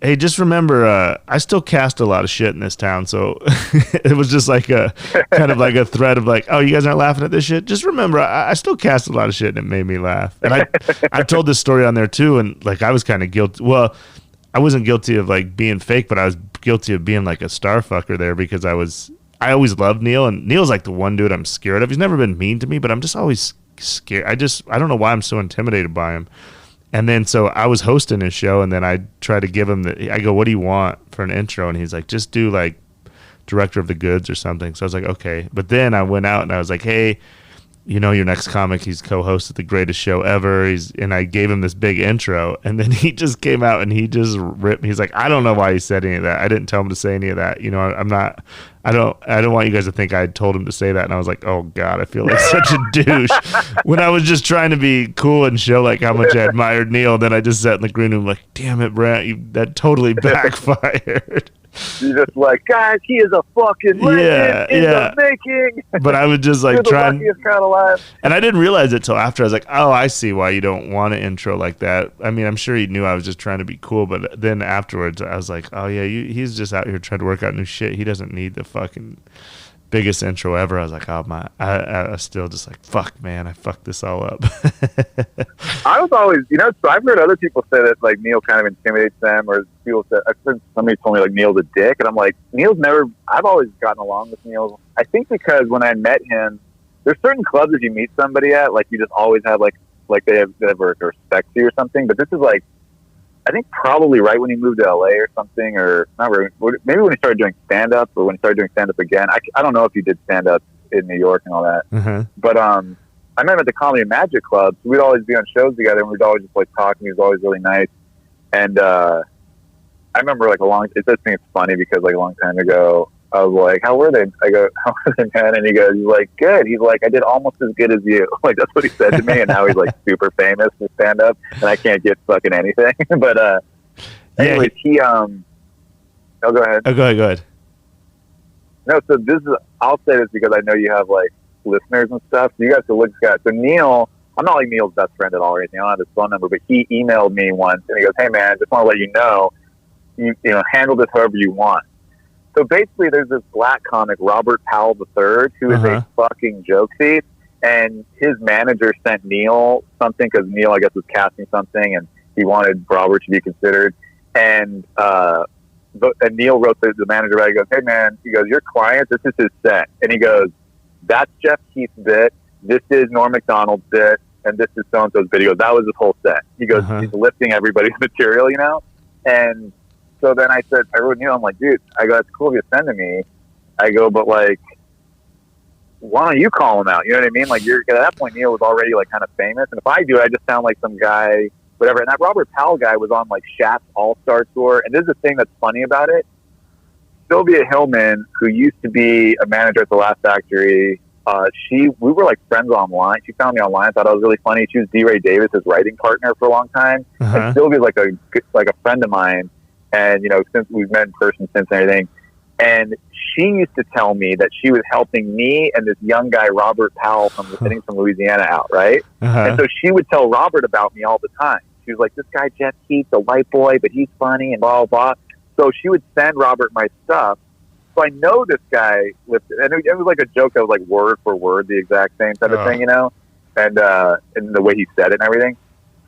hey, just remember, I still cast a lot of shit in this town, so it was just like a kind of like a thread of like, oh, you guys aren't laughing at this shit? Just remember, I still cast a lot of shit, and it made me laugh. And I told this story on there too, and like I was kind of guilty. Well, I wasn't guilty of like being fake, but I was guilty of being like a star fucker there because I always loved Neil, and Neil's like the one dude I'm scared of. He's never been mean to me, but I'm just always scared. I don't know why I'm so intimidated by him. And then so I was hosting his show, and then I tried to give him I go, what do you want for an intro? And he's like, just do like director of the goods or something. So I was like, okay. But then I went out and I was like, hey, you know, your next comic, he's co-hosted the greatest show ever. And I gave him this big intro, and then he just came out and he just ripped. He's like, I don't know why he said any of that. I didn't tell him to say any of that. You know, I don't want you guys to think I told him to say that. And I was like, oh God, I feel like such a douche when I was just trying to be cool and show like how much I admired Neil. Then I just sat in the green room like, damn it, Brandt, that totally backfired. You're just like, guys, he is a fucking legend in the making. But I was just like trying, crowd alive. And I didn't realize it till after. I was like, oh, I see why you don't want an intro like that. I mean, I'm sure he knew I was just trying to be cool, but then afterwards I was like, oh yeah, he's just out here trying to work out new shit. He doesn't need the fucking biggest intro ever. I was like, oh my, I was still just like, fuck man, I fucked this all up. I was always, so I've heard other people say that like Neil kind of intimidates them, or people said, I've heard somebody told me like Neil's a dick, and I'm like, I've always gotten along with Neil. I think because when I met him, there's certain clubs that you meet somebody at, like you just always have like they have respect to you or something, but this is like, I think probably right when he moved to LA or something, or not really, maybe when he started doing stand-up, or when he started doing stand-up again. I don't know if he did stand-up in New York and all that. Uh-huh. But I met him at the Comedy and Magic Club. So we'd always be on shows together, and we'd always just like talking. He was always really nice. And I remember like it does think it's funny because like a long time ago, I was like, how were they? I go, how were they, man? And he's like, good. He's like, I did almost as good as you. Like, that's what he said to me. And now he's like super famous for stand up, and I can't get fucking anything. But anyways, oh, go ahead. Oh, go ahead. No, so I'll say this because I know you have like listeners and stuff. So you guys can look at this guy. So Neil, I'm not like Neil's best friend at all or anything. I don't have his phone number, but he emailed me once and he goes, hey man, just want to let you know, you know, handle this however you want. So basically there's this black comic, Robert Powell III, who is a fucking joke thief. And his manager sent Neil something because Neil, I guess, was casting something and he wanted Robert to be considered. And Neil wrote the manager back. He goes, hey man, he goes, your client, this is his set. And he goes, that's Geoff Keith's bit. This is Norm Macdonald's bit. And this is so-and-so's bit. He goes, that was his whole set. He goes, he's lifting everybody's material, you know? And so then I wrote Neil, I'm like, dude, I go, that's cool if you send to me. I go, but like, why don't you call him out? You know what I mean? Like, at that point, Neil was already like kind of famous. And if I do it, I just sound like some guy, whatever. And that Robert Powell guy was on like Shaq's All-Star Tour. And this is the thing that's funny about it. Sylvia Hillman, who used to be a manager at the Laugh Factory, we were like friends online. She found me online. Thought I was really funny. She was D. Ray Davis's writing partner for a long time. And Sylvia's like a friend of mine. And, you know, since we've met in person since and everything. And she used to tell me that she was helping me and this young guy, Robert Powell, from Louisiana out, right? And so she would tell Robert about me all the time. She was like, this guy, Geoff Keith, the white boy, but he's funny and blah, blah, blah. So she would send Robert my stuff. So I know this guy, and it was like a joke that was like word for word, the exact same type of thing, you know? And the way he said it and everything.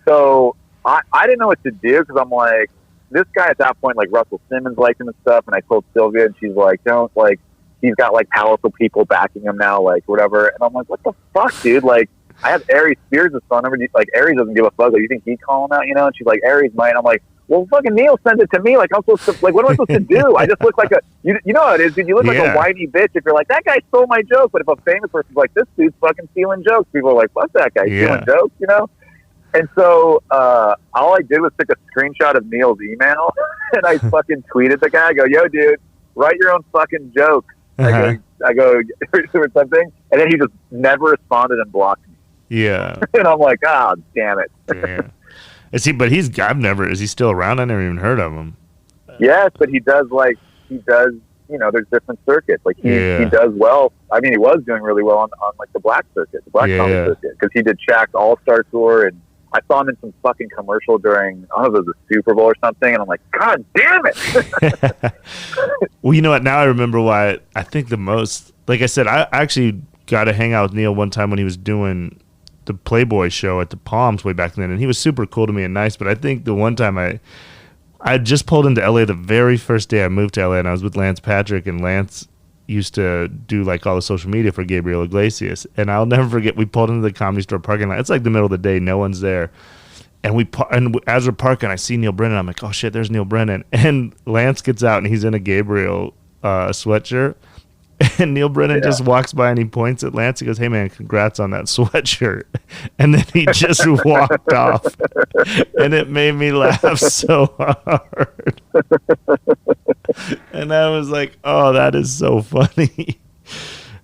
So I didn't know what to do because I'm like, this guy at that point, like Russell Simmons liked him and stuff, and I told Sylvia, and she's like, don't, like, he's got like powerful people backing him now, like whatever. And I'm like, what the fuck, dude? Like, I have Aries Spears' phone number. Like, Aries doesn't give a fuck. Like, you think he'd call him out, you know? And she's like, Aries might. I'm like, well, fucking Neil sends it to me. Like, I'm supposed to, like, what am I supposed to do? I just look like you know how it is, dude. You look like a whiny bitch if you're like, that guy stole my joke. But if a famous person's like, this dude's fucking stealing jokes, people are like, fuck that guy, stealing jokes, you know? And so all I did was take a screenshot of Neil's email and I fucking tweeted the guy. I go, yo, dude, write your own fucking joke. I go or something. And then he just never responded and blocked me. Yeah. And I'm like, oh, damn it. Damn. Is he still around? I never even heard of him. Yes, but he does, you know, there's different circuits. Like, he does well. I mean, he was doing really well on like, the black circuit, the black comedy circuit. Because he did Shaq's All-Star Tour, and I saw him in some fucking commercial during, I don't know if it was the Super Bowl or something, and I'm like, God damn it! Well, you know what? Now I remember why I think the most, like I said, I actually got to hang out with Neil one time when he was doing the Playboy show at the Palms way back then, and he was super cool to me and nice, but I think the one time I just pulled into LA the very first day I moved to LA, and I was with Lance Patrick, and Lance used to do like all the social media for Gabriel Iglesias, and I'll never forget, we pulled into the Comedy Store parking lot. It's like the middle of the day, no one's there, and as we're parking, I see Neil Brennan. I'm like, oh shit, there's Neil Brennan. And Lance gets out and he's in a Gabriel sweatshirt, and Neil Brennan just walks by and he points at Lance. He goes, hey man, congrats on that sweatshirt. And then he just walked off, and it made me laugh so hard. And I was like, oh, that is so funny.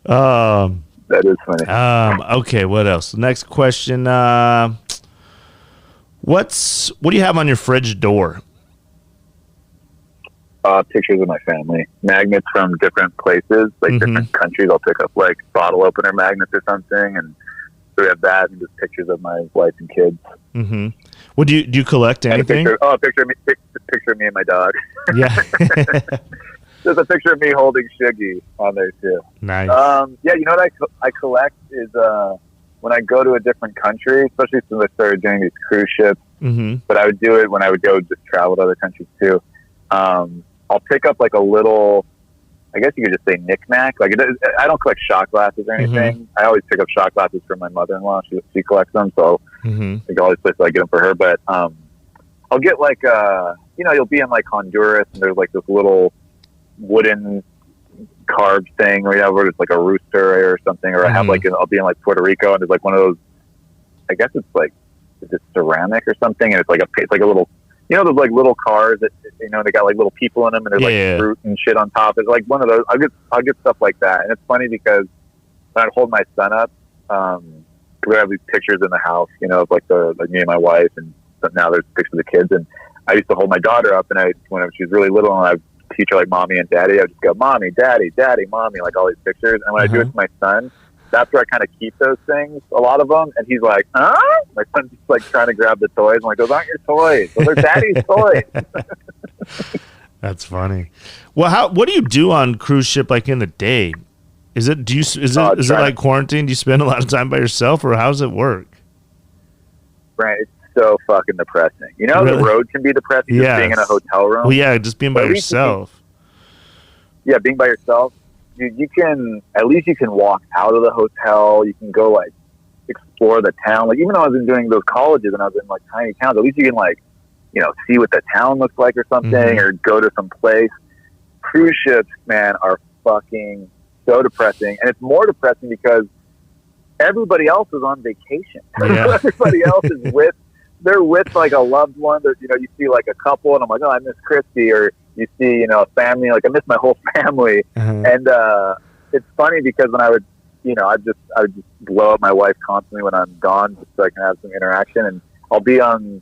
That is funny. Okay, what else? Next question. What do you have on your fridge door? Pictures of my family. Magnets from different places, like different countries. I'll pick up like bottle opener magnets or something, and so we have that, and just pictures of my wife and kids. Mm-hmm. Well, do you collect anything? A picture of me and my dog. Yeah. There's a picture of me holding Shiggy on there too. Nice. Yeah, you know what I collect is when I go to a different country, especially since I started doing these cruise ships. But I would do it when I would go just travel to other countries too. I'll pick up like a little, I guess you could just say knick-knack. Like, I don't collect shot glasses or anything. I always pick up shot glasses for my mother-in-law. She collects them, so I go all these places I get them for her. But I'll get like, you know, you'll be in like Honduras, and there's like this little wooden carved thing where it's like a rooster or something, or I have like I'll be in like Puerto Rico and there's like one of those. I guess it's like is it ceramic or something, and it's like a little. Those like little cars that they got like little people in them, and there's like fruit and shit on top. It's like one of those. I'll get stuff like that, and it's funny because when I hold my son up, we have these pictures in the house, of like me and my wife, and now there's pictures of the kids. And I used to hold my daughter up, and when she was really little, and I would teach her like mommy and daddy. I would just go mommy, daddy, daddy, mommy, like all these pictures. And when I do it to my son, that's where I kind of keep those things, a lot of them. And he's like, huh? My son's just like trying to grab the toys. I'm like, those aren't your toys. Those are daddy's toys. That's funny. Well, what do you do on cruise ship like in the day? Is it like quarantine? Do you spend a lot of time by yourself, or how does it work? Right. It's so fucking depressing. Really? The road can be depressing, just being in a hotel room. Well, yeah, just being by yourself. Being by yourself. You can walk out of the hotel. You can go like explore the town. Like even though I was doing those colleges and I was in like tiny towns, at least you can like see what the town looks like or something, or go to some place. Cruise ships, man, are fucking so depressing, and it's more depressing because everybody else is on vacation. Yeah. Everybody else is they're with like a loved one. You see like a couple, and I'm like, oh, I miss Christy, or you see, a family, like I miss my whole family. And it's funny because when I would just blow up my wife constantly when I'm gone, just so I can have some interaction. And I'll be on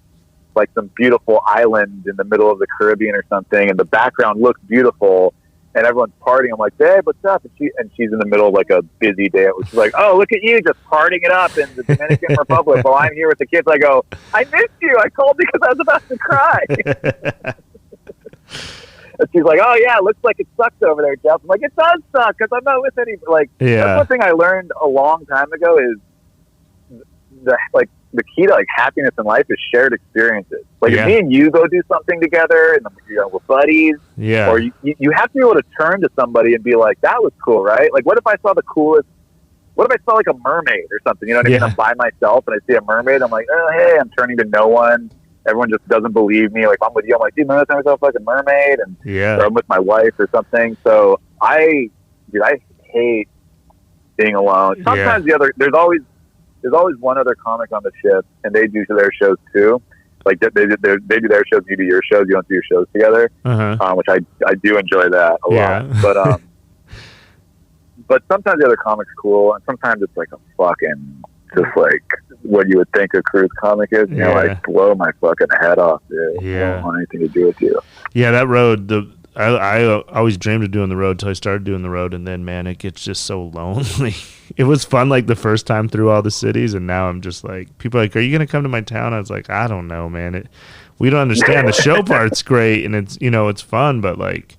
like some beautiful island in the middle of the Caribbean or something, and the background looks beautiful, and everyone's partying. I'm like, babe, what's up? And she's in the middle of like a busy day. She's like, oh, look at you just partying it up in the Dominican Republic while I'm here with the kids. I go, I missed you. I called because I was about to cry. And she's like, oh, yeah, it looks like it sucks over there, Geoff. I'm like, it does suck because I'm not with any. Like, that's one thing I learned a long time ago is the key to like happiness in life is shared experiences. Like if me and you go do something together and we're buddies, or you have to be able to turn to somebody and be like, that was cool, right? Like what if I saw like a mermaid or something, you know what I mean? I'm by myself and I see a mermaid, I'm like, oh, hey, I'm turning to no one. Everyone just doesn't believe me. Like if I'm with you, I'm like, dude, remember that time I saw a fucking mermaid? And or I'm with my wife or something. So I hate being alone. Sometimes there's always one other comic on the ship, and they do their shows too. Like they do their shows, you do your shows. You don't do your shows together, which I do enjoy that a lot. But sometimes the other comic's cool, and sometimes it's like a fucking just like what you would think a cruise comic is. You know, like blow my fucking head off, dude. I don't want anything to do with you. Yeah, that road. I always dreamed of doing the road until I started doing the road, and then man, it gets just so lonely. It was fun like the first time through all the cities, and now I'm just like, people are like, are you gonna come to my town? I was like, I don't know, man. We don't understand. The show part's great, and it's it's fun, but like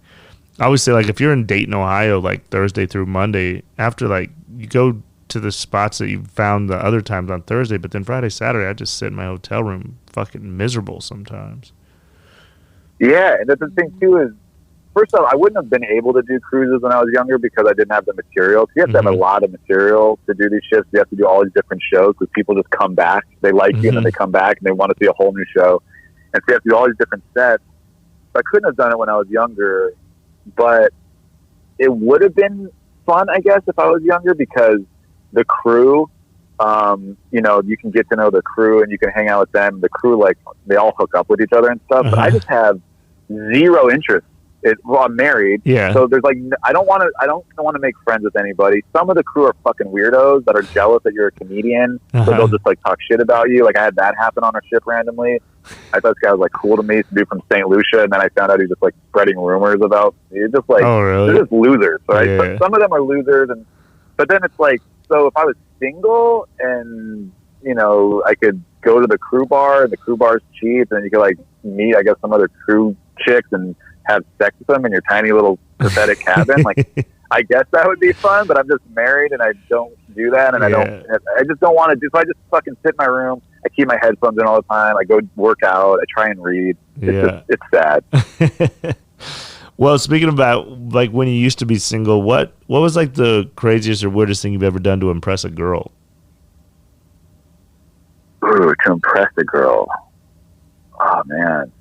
I always say, like if you're in Dayton, Ohio, like Thursday through Monday, after like you go to the spots that you found the other times on Thursday, but then Friday, Saturday, I just sit in my hotel room, fucking miserable sometimes. Yeah, and that's the thing too is, first off, I wouldn't have been able to do cruises when I was younger because I didn't have the material. You have to have a lot of material to do these shifts. You have to do all these different shows because people just come back. They like you, and then they come back, and they want to see a whole new show. And so you have to do all these different sets. So I couldn't have done it when I was younger, but it would have been fun, I guess, if I was younger because the crew, you can get to know the crew, and you can hang out with them. The crew, like, they all hook up with each other and stuff. But I just have zero interest. I'm married, so there's like I don't want to make friends with anybody. Some of the crew are fucking weirdos that are jealous that you're a comedian, so they'll just like talk shit about you. Like I had that happen on our ship randomly. I thought this guy was like cool to me, to be from St. Lucia, and then I found out he's just like spreading rumors about me. It's just like they're just losers, right? Some of them are losers, but then it's like, so if I was single and I could go to the crew bar, and the crew bar's cheap, and you could like meet, I guess, some other crew chicks and have sex with them in your tiny little pathetic cabin. Like, I guess that would be fun, but I'm just married and I don't do that. And I just don't want to do, so I just fucking sit in my room. I keep my headphones in all the time. I go work out. I try and read. It's sad. Well, speaking about like when you used to be single, what was like the craziest or weirdest thing you've ever done to impress a girl? Ooh, to impress a girl. Oh man.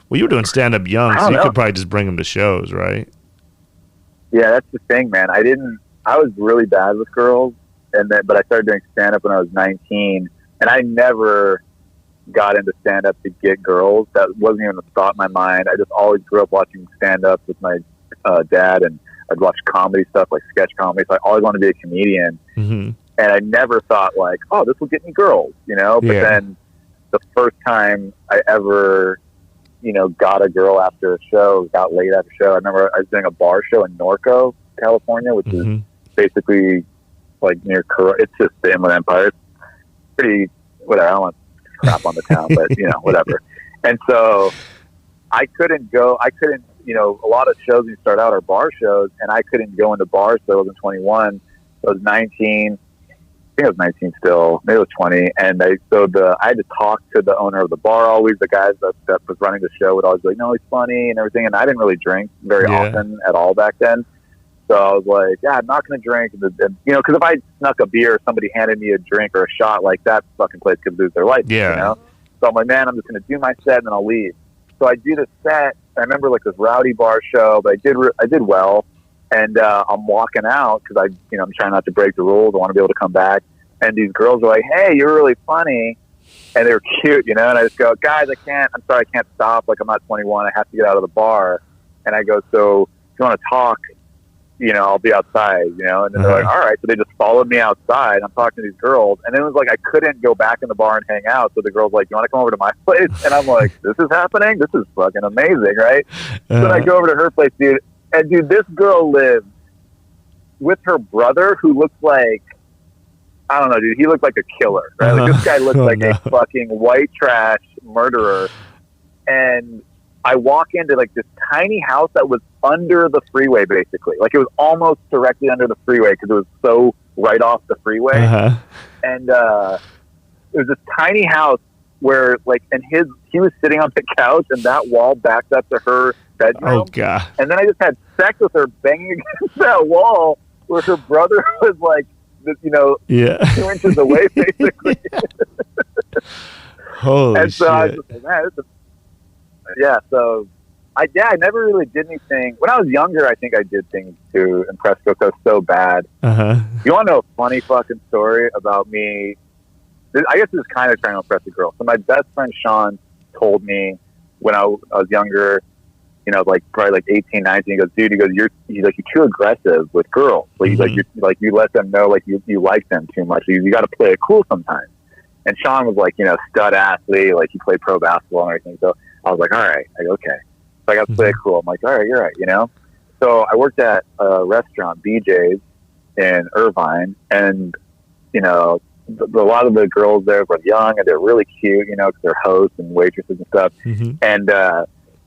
Well, you were doing stand-up young, so you could probably just bring them to shows, right? Yeah, that's the thing, man. I was really bad with girls, but I started doing stand up when I was 19, and I never got into stand up to get girls. That wasn't even a thought in my mind. I just always grew up watching stand up with my dad, and I'd watch comedy stuff like sketch comedy. So I always wanted to be a comedian, Mm-hmm. and I never thought like, oh, this will get me girls, you know. But then the first time I ever, you know, got a girl after a show, got laid after a show. I remember I was doing a bar show in Norco, California, which is basically like near it's just the Inland Empire. It's pretty whatever. I don't want to crap on the town, but you know, whatever. And so I couldn't, you know, a lot of shows when you start out are bar shows, and I couldn't go into bars. So I wasn't 21. So I was 19. I think I was 19 still, maybe I was 20. And I had to talk to the owner of the bar always. The guys that was running the show would always be like, no, he's funny and everything. And I didn't really drink very often at all back then. So I was like, yeah, I'm not going to drink. And, you know, because if I snuck a beer, somebody handed me a drink or a shot, like that fucking place could lose their life. Yeah. You know? So I'm like, man, I'm just going to do my set and then I'll leave. So I do the set. I remember like this rowdy bar show, but I did well. And I'm walking out because I'm trying not to break the rules. I want to be able to come back. And these girls are like, hey, you're really funny. And they're cute, you know? And I just go, guys, I'm sorry, I can't stop. Like, I'm not 21. I have to get out of the bar. And I go, so if you want to talk, you know, I'll be outside, you know? And then they're like, all right. So they just followed me outside. I'm talking to these girls. And then it was like I couldn't go back in the bar and hang out. So the girl's like, you want to come over to my place? And I'm like, this is happening? This is fucking amazing, right? So then I go over to her place, dude. And, dude, this girl lives with her brother who looks like, I don't know, dude. He looked like a killer, right? Like, this guy looked like a fucking white trash murderer. And I walk into, like, this tiny house that was under the freeway, basically. Like, it was almost directly under the freeway because it was so right off the freeway. And it was this tiny house where, like, he was sitting on the couch, and that wall backed up to her bedroom. Oh, God. And then I just had sex with her banging against that wall where her brother was, like, you know, 2 inches away, basically. Holy and so shit. I was just like, man, so I never really did anything. When I was younger, I think I did things to impress girls. I was so bad. You want to know a funny fucking story about me? I guess this is kind of trying to impress a girl. So my best friend Sean told me when I was younger, you know, like probably like 18, 19, he goes, dude, you're too aggressive with girls. Like, you let them know, like, you like them too much. You got to play it cool sometimes. And Sean was like, you know, stud athlete, like he played pro basketball and everything. So I was like, all right, like, okay. So I got to play it cool. I'm like, all right, you're right, you know? So I worked at a restaurant, BJ's in Irvine, and, you know, a lot of the girls there were young and they're really cute, you know, because they're hosts and waitresses and stuff. And,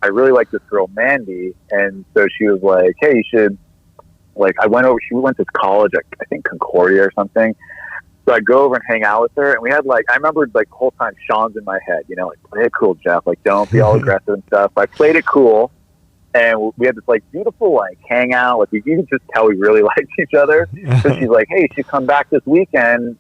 I really like this girl, Mandy. And so she was like, hey, you should, like, she went to college at, I think, Concordia or something. So I go over and hang out with her. And we had, like, I remember, like, the whole time Sean's in my head, you know, like, play it cool, Geoff. Like, don't be all aggressive and stuff. I played it cool. And we had this, like, beautiful, like, hangout. Like, you could just tell we really liked each other. So she's like, hey, you should come back this weekend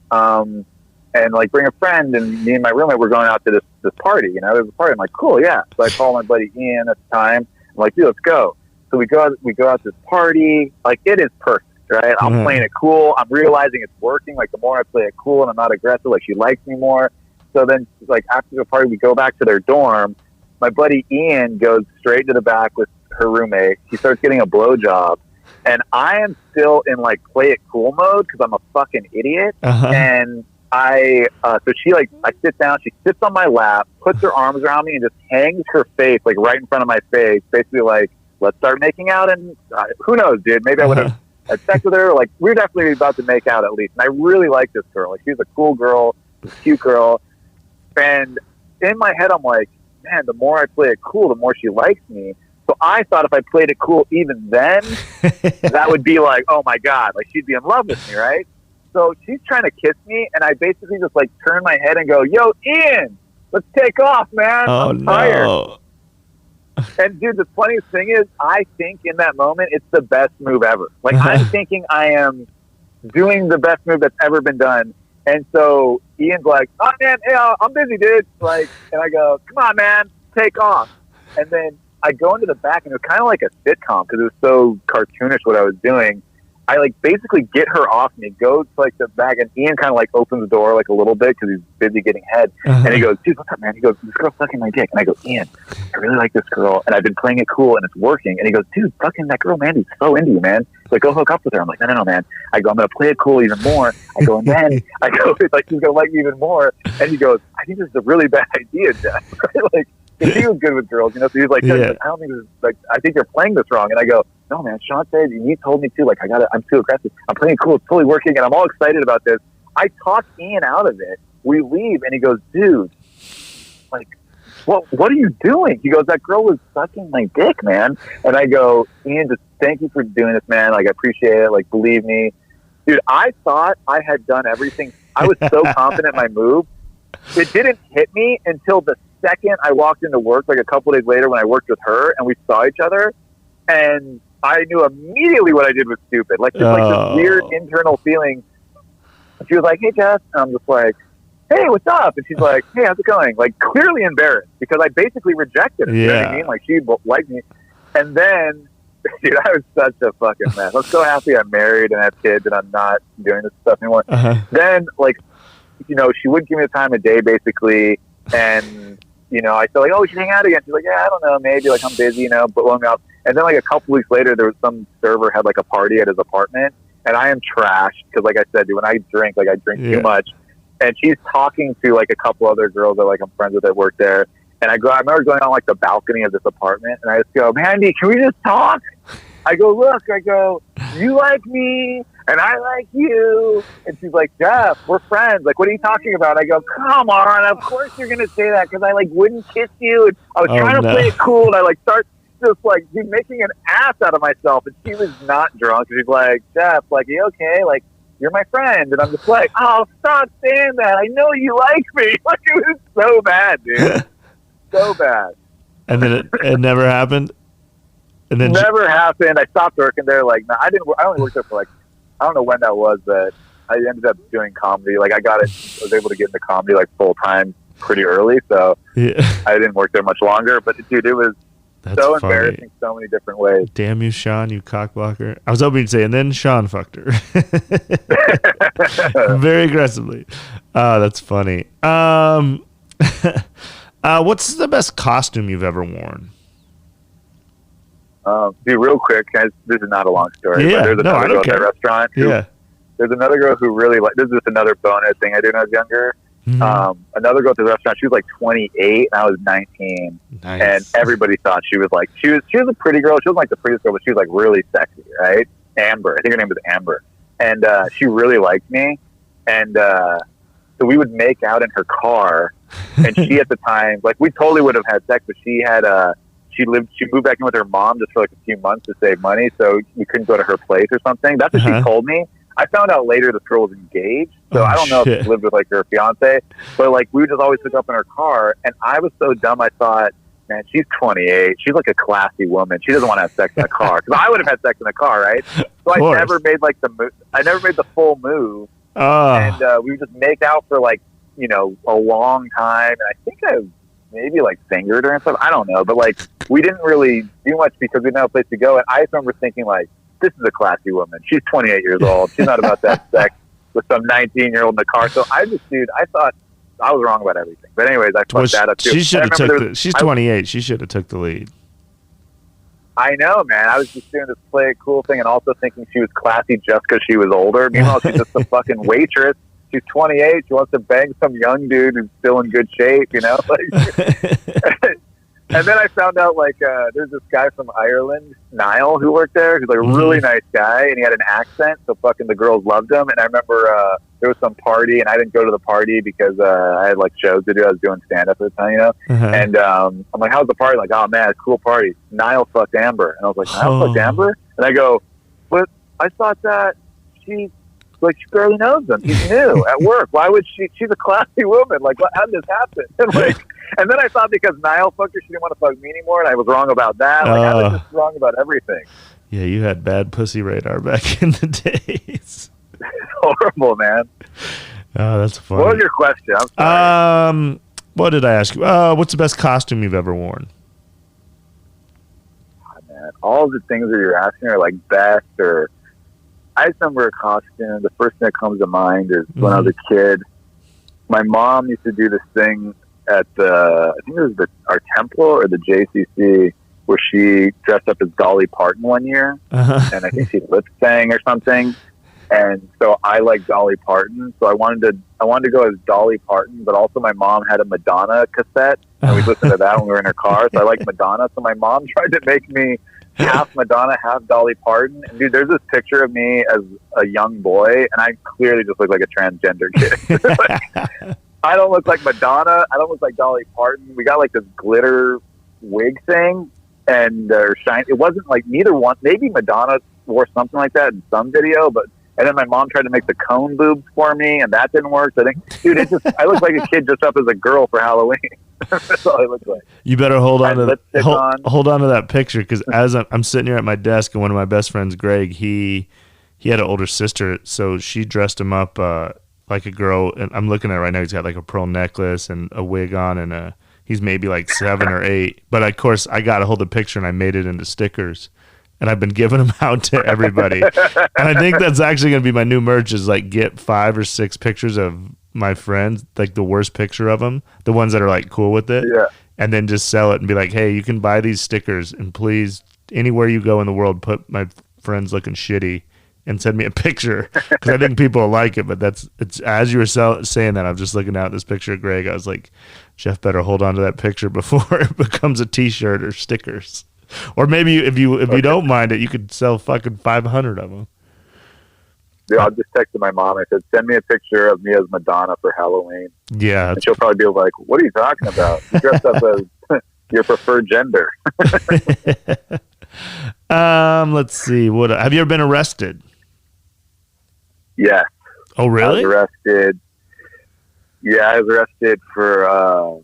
and, like, bring a friend. And me and my roommate were going out to this party, you know. There was a party. I'm like, cool, yeah. So I called my buddy Ian at the time. I'm like, dude, let's go. So we go out to this party. Like, it is perfect, right? I'm playing it cool. I'm realizing it's working. Like, the more I play it cool and I'm not aggressive, like, she likes me more. So then, like, after the party, we go back to their dorm. My buddy Ian goes straight to the back with her roommate. He starts getting a blowjob. And I am still in, like, play it cool mode because I'm a fucking idiot. And so she, like, I sit down, she sits on my lap, puts her arms around me and just hangs her face, like, right in front of my face, basically like, let's start making out. And who knows, dude, maybe I would have had sex with her. Like, we were definitely about to make out at least. And I really like this girl. Like, she's a cool girl, a cute girl. And in my head, I'm like, man, the more I play it cool, the more she likes me. So I thought if I played it cool even then, that would be like, oh my God, like, she'd be in love with me, right? So she's trying to kiss me, and I basically just, like, turn my head and go, yo, Ian, let's take off, man. I'm tired. No. And, dude, the funniest thing is, I think in that moment, it's the best move ever. Like, I'm thinking I am doing the best move that's ever been done. And so Ian's like, oh, man, hey, I'm busy, dude. Like, and I go, come on, man, take off. And then I go into the back, and it was kind of like a sitcom because it was so cartoonish what I was doing. I like basically get her off me, go to like the back, and Ian kind of like opens the door like a little bit because he's busy getting head. And he goes, dude, what's up, man? He goes, this girl's sucking my dick. And I go, Ian, I really like this girl, and I've been playing it cool, and it's working. And he goes, dude, fucking that girl, Mandy's so into you, man. Like, go hook up with her. I'm like, no, man. I go, I'm going to play it cool even more. I go, and then I go, it's like, she's going to like me even more. And he goes, I think this is a really bad idea, Jeff. Like, because he was good with girls, you know, so he's like, I don't think this is, like, I think you're playing this wrong. And I go, no, man, Sean said, you told me to, like, I'm too aggressive. I'm playing cool. It's totally working. And I'm all excited about this. I talk Ian out of it. We leave, and he goes, dude, like, what are you doing? He goes, that girl was sucking my dick, man. And I go, Ian, just thank you for doing this, man. Like, I appreciate it. Like, believe me. Dude, I thought I had done everything. I was so confident in my move. It didn't hit me until the second I walked into work, like a couple days later when I worked with her and we saw each other. And I knew immediately what I did was stupid. Like, just like this weird internal feeling. She was like, hey, Jeff. And I'm just like, hey, what's up? And she's like, hey, how's it going? Like, clearly embarrassed because I basically rejected her. You know what I mean? Like, she liked me. And then, dude, I was such a fucking mess. I'm so happy I'm married and have kids and I'm not doing this stuff anymore. Then, like, you know, she wouldn't give me the time of day, basically. And, you know, I said, like, oh, we should hang out again. She's like, yeah, I don't know, maybe. Like, I'm busy, you know, but long out. And then, like, a couple weeks later, there was some server had, like, a party at his apartment. And I am trash because, like I said, dude, when I drink, like, I drink too much. And she's talking to, like, a couple other girls that, like, I'm friends with that work there. And I remember going on, like, the balcony of this apartment. And I just go, Mandy, can we just talk? I go, look, you like me, and I like you. And she's like, Jeff, we're friends. Like, what are you talking about? I go, come on, of course you're going to say that because I, like, wouldn't kiss you. And I was trying to play it cool, and I, like, start just, like, making an ass out of myself. And she was not drunk. She's like, Jeff, like, are you okay? Like, you're my friend. And I'm just like, oh, stop saying that. I know you like me. Like, it was so bad, dude. So bad. And then it never happened? And then never happened. I stopped working there. Like, I only worked there for, like, I don't know when that was, but I ended up doing comedy. Like, I was able to get into comedy, like, full time pretty early. So I didn't work there much longer. But, dude, it was so embarrassing so many different ways. Damn you, Sean, you cockblocker. I was hoping you'd say, and then Sean fucked her. Very aggressively. Oh, that's funny. What's the best costume you've ever worn? Dude, real quick, guys, this is not a long story. But there's another girl at that restaurant. There's another girl who really, like, this is just another bonus thing I did when I was younger. Another girl at the restaurant, she was like 28 and I was 19. Nice. And everybody thought she was like, she was a pretty girl. She wasn't like the prettiest girl, but she was like really sexy, right? Amber. I think her name was Amber. And she really liked me. And so we would make out in her car. And she at the time, like, we totally would have had sex, but she had she moved back in with her mom just for like a few months to save money, so we couldn't go to her place or something. That's what she told me. I found out later this girl was engaged, so I don't know if she lived with, like, her fiance, but, like, we would just always hook up in her car, and I was so dumb, I thought, man, she's 28. She's, like, a classy woman. She doesn't want to have sex in a car, because I would have had sex in a car, right? So I never made, like, I never made the full move, and we would just make out for, like, you know, a long time, and I think I maybe, like, fingered her and stuff. I don't know, but, like, we didn't really do much because we didn't have a place to go, and I just remember thinking, like, this is a classy woman. She's 28 years old. She's not about that sex with some 19-year-old in the car. So I thought I was wrong about everything. But anyways, I fucked that up too. She should have she's 28. She should have took the lead. I know, man. I was just doing this play it cool thing and also thinking she was classy just because she was older. Meanwhile, she's just a fucking waitress. She's 28. She wants to bang some young dude who's still in good shape, you know? Like, and then I found out, like, there's this guy from Ireland, Niall, who worked there. He's, like, a really nice guy, and he had an accent, so fucking the girls loved him. And I remember there was some party, and I didn't go to the party because I had, like, shows to do. I was doing stand-up at the time, you know? And I'm like, how's the party? Like, oh, man, it's a cool party. Niall fucked Amber. And I was like, Niall fucked Amber? And I go, but I thought that she barely knows him. He's new at work. Why would she's a classy woman. Like, how did this happen? And, like, and then I thought because Niall fucked her, she didn't want to fuck me anymore, and I was wrong about that. Like, I was just wrong about everything. Yeah, you had bad pussy radar back in the days. Horrible, man. Oh, that's funny. What was your question? I'm sorry. What did I ask you? What's the best costume you've ever worn? all the things that you're asking are like best or. I just remember a costume. The first thing that comes to mind is when I was a kid. My mom used to do this thing at I think it was our Temple or the JCC, where she dressed up as Dolly Parton one year, and I think she lip sang or something. And so I like Dolly Parton, so I wanted to go as Dolly Parton, but also my mom had a Madonna cassette, and we listened to that when we were in her car. So I like Madonna. So my mom tried to make me half Madonna, half Dolly Parton. And dude, there's this picture of me as a young boy, and I clearly just look like a transgender kid. Like, I don't look like Madonna. I don't look like Dolly Parton. We got like this glitter wig thing, and shine. It wasn't like neither one. Maybe Madonna wore something like that in some video, but. And then my mom tried to make the cone boobs for me, and that didn't work. So I think, dude, I look like a kid dressed up as a girl for Halloween. That's all I look like. You better hold on to that picture, because as I'm sitting here at my desk, and one of my best friends, Greg, he had an older sister, so she dressed him up like a girl. And I'm looking at it right now. He's got like a pearl necklace and a wig on, and he's maybe like 7 or 8. But of course, I got a hold of the picture and I made it into stickers. And I've been giving them out to everybody. And I think that's actually going to be my new merch, is like get 5 or 6 pictures of my friends, like the worst picture of them, the ones that are like cool with it. Yeah. And then just sell it and be like, hey, you can buy these stickers, and please, anywhere you go in the world, put my friends looking shitty and send me a picture, because I think people will like it. But it's as you were saying that, I'm just looking at this picture of Greg. I was like, Geoff better hold on to that picture before it becomes a T-shirt or stickers. Or maybe if you don't mind it, you could sell fucking 500 of them. Dude, I'll just text my mom. I said, send me a picture of me as Madonna for Halloween. Yeah. And she'll probably be like, what are you talking about? You dressed up as your preferred gender. Let's see. Have you ever been arrested? Yeah. Oh, really? I was arrested. Yeah, I was arrested for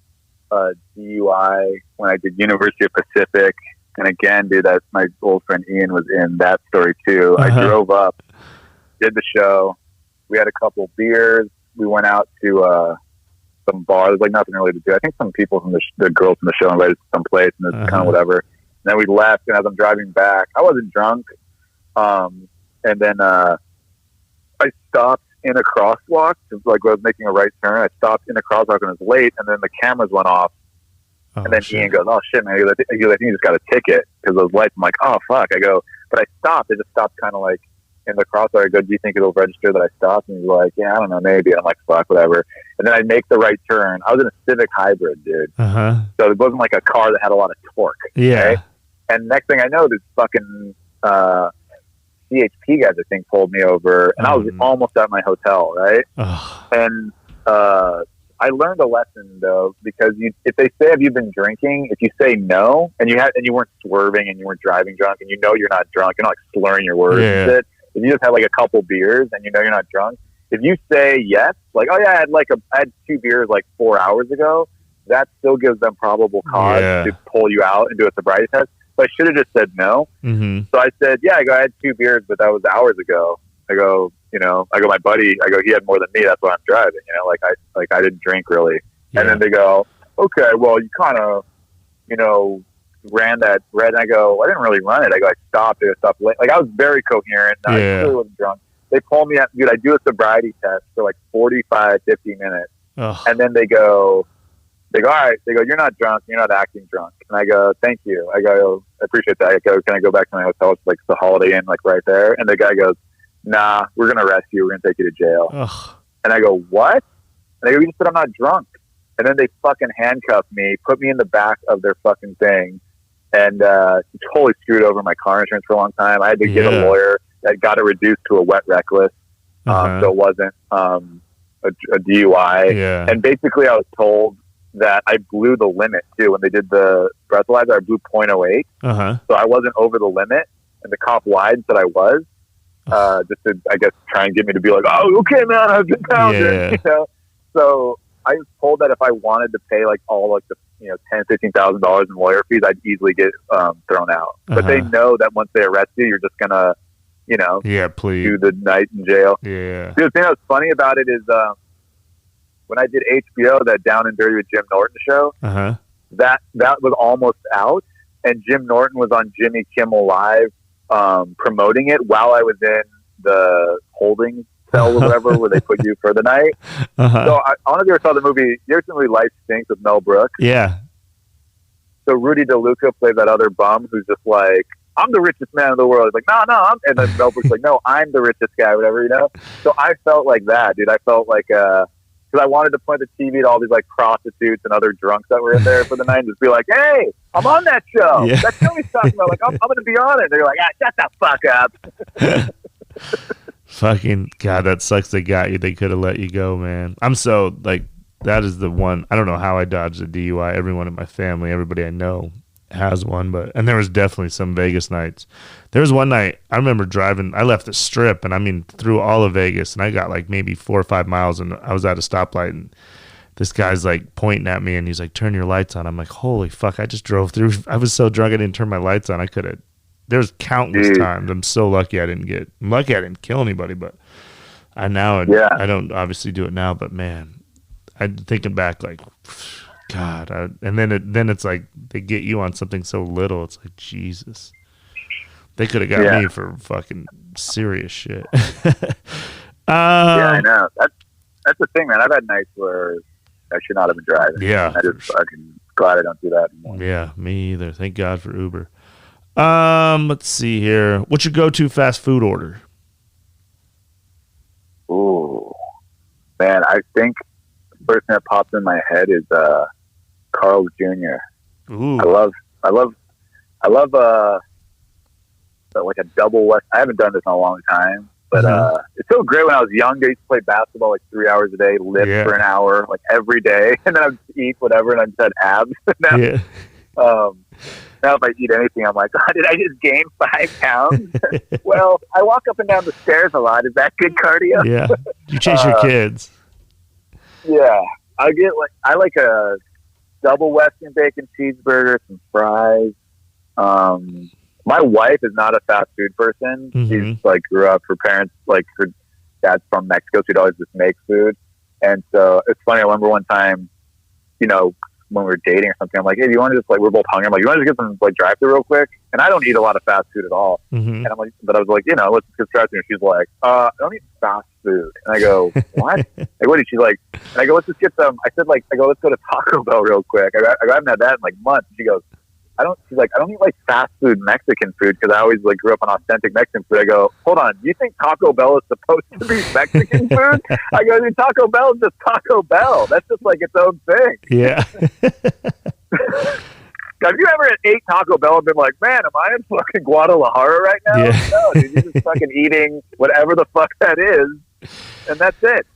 DUI when I did University of Pacific. And again, dude, that's my old friend Ian was in that story too. I drove up, did the show. We had a couple beers. We went out to some bar. There's like nothing really to do. I think some people from the girls from the show invited us to some place, and it's kind of whatever. And then we left, and as I'm driving back, I wasn't drunk. And then I stopped in a crosswalk. Like when I was making a right turn, I stopped in a crosswalk and it was late, and then the cameras went off. And then Ian goes, "Oh shit, man!" He goes, "I think you just got a ticket because those lights." I'm like, "Oh fuck!" I go, but I stopped. It just stopped kind of like in the crosswalk. I go, "Do you think it'll register that I stopped?" And he's like, "Yeah, I don't know, maybe." I'm like, "Fuck, whatever." And then I make the right turn. I was in a Civic Hybrid, dude. So it wasn't like a car that had a lot of torque. Yeah. Okay? And next thing I know, this fucking CHP guys, I think, pulled me over, and I was almost at my hotel, right? And I learned a lesson though, because if they say, "Have you been drinking?" If you say no, and you weren't swerving and you weren't driving drunk, and you're not drunk, you're not like slurring your words and shit. If you just had like a couple beers and you're not drunk, if you say yes, like, "Oh yeah, I had 2 beers like 4 hours ago," that still gives them probable cause to pull you out and do a sobriety test. So I should have just said no. So I said, "Yeah," I had 2 beers, but that was hours ago. I go, my buddy, he had more than me. That's why I'm driving. I didn't drink really. Yeah. And then they go, "Okay, well, you kind of, ran that red." And I go, "I didn't really run it." I go, "I stopped. I stopped late." Like I was very coherent. I really wasn't drunk. They pull me out, dude. I do a sobriety test for like 45, 50 minutes. And then they go, all right. They go, "You're not drunk. You're not acting drunk." And I go, "Thank you." I go, "I appreciate that." I go, "Can I go back to my hotel?" It's like the Holiday Inn, like right there. And the guy goes, "Nah, we're going to arrest you. We're going to take you to jail." And I go, "What?" And they go, "You just said I'm not drunk." And then they fucking handcuffed me, put me in the back of their fucking thing, and totally screwed over my car insurance for a long time. I had to get a lawyer that got it reduced to a wet reckless. So it wasn't a DUI. Yeah. And basically I was told that I blew the limit too. When they did the breathalyzer, I blew .08. So I wasn't over the limit, and the cop lied and said I was. Just to, I guess, try and get me to be like, "Oh, okay, man, I've been pounded." So I was told that if I wanted to pay like all like the $10,000-$15,000 in lawyer fees, I'd easily get thrown out. But they know that once they arrest you, you're just gonna, do the night in jail. Yeah. The thing that was funny about it is when I did HBO, that Down and Dirty with Jim Norton show, that was almost out. and Jim Norton was on Jimmy Kimmel Live promoting it while I was in the holding cell or whatever where they put you for the night. So I don't know if you ever saw the movie. You ever seen the movie Life Stinks with Mel Brooks? Yeah. So Rudy DeLuca played that other bum who's just like, I'm the richest man in the world. He's like, no. And then Mel Brooks like, no, I'm the richest guy, whatever, you know? So I felt like that, dude. I felt like, because I wanted to point the TV to all these like prostitutes and other drunks that were in there for the night and just be like, hey, I'm on that show. Yeah. That show he's talking about. Like, I'm going to be on it. They're like, shut the fuck up. Fucking God, that sucks they got you. They could have let you go, man. I'm so, like, that is the one. I don't know how I dodged a DUI. Everyone in my family, everybody I know has one, and there was definitely some Vegas nights. There was one night I remember driving. I left the Strip, and I mean through all of Vegas, and I got like maybe 4 or 5 miles, and I was at a stoplight, and this guy's like pointing at me, and he's like, "Turn your lights on." I'm like, "Holy fuck!" I just drove through. I was so drunk I didn't turn my lights on. I could have. There's countless times. I'm so lucky I didn't kill anybody, but I don't obviously do it now. But man, I'm thinking back like. God, and then it's like they get you on something so little. It's like Jesus, they could have got me for fucking serious shit. I know. That's the thing, man. I've had nights where I should not have been driving. Yeah, I just fucking glad I don't do that anymore. Yeah, me either. Thank God for Uber. Let's see here. What's your go-to fast food order? Ooh, man, I think the first thing that pops in my head is Carl's Jr. Ooh. I love like a double West. I haven't done this in a long time, but it's so great. When I was younger, I used to play basketball like 3 hours a day, lift for an hour, like every day, and then I would eat whatever, and I just had abs. Now if I eat anything, I'm like, oh, did I just gain 5 pounds? Well, I walk up and down the stairs a lot. Is that good cardio? Yeah, you chase your kids. Yeah, I like a double Western bacon cheeseburger, some fries. My wife is not a fast food person. She's like grew up, her parents, like her dad's from Mexico, so she'd always just make food. And so it's funny, I remember one time, you know, when we were dating or something, I'm like, hey, do you want to just like, we're both hungry. I'm like, you want to just get some like drive through real quick? And I don't eat a lot of fast food at all. And I'm like, but I was like, you know, let's get drive through. And she's like, I don't eat fast food. And I go, what? Like, what is she like? And I go, let's just get some. I said, like, let's go to Taco Bell real quick. I haven't had that in like months. She goes, she's like, I don't eat like fast food Mexican food because I always like grew up on authentic Mexican food. I go, hold on, do you think Taco Bell is supposed to be Mexican food? I go, dude, Taco Bell is just Taco Bell. That's just like its own thing. Yeah. Have you ever ate Taco Bell and been like, man, am I in fucking Guadalajara right now? Yeah. No, dude, you're just fucking eating whatever the fuck that is, and that's it.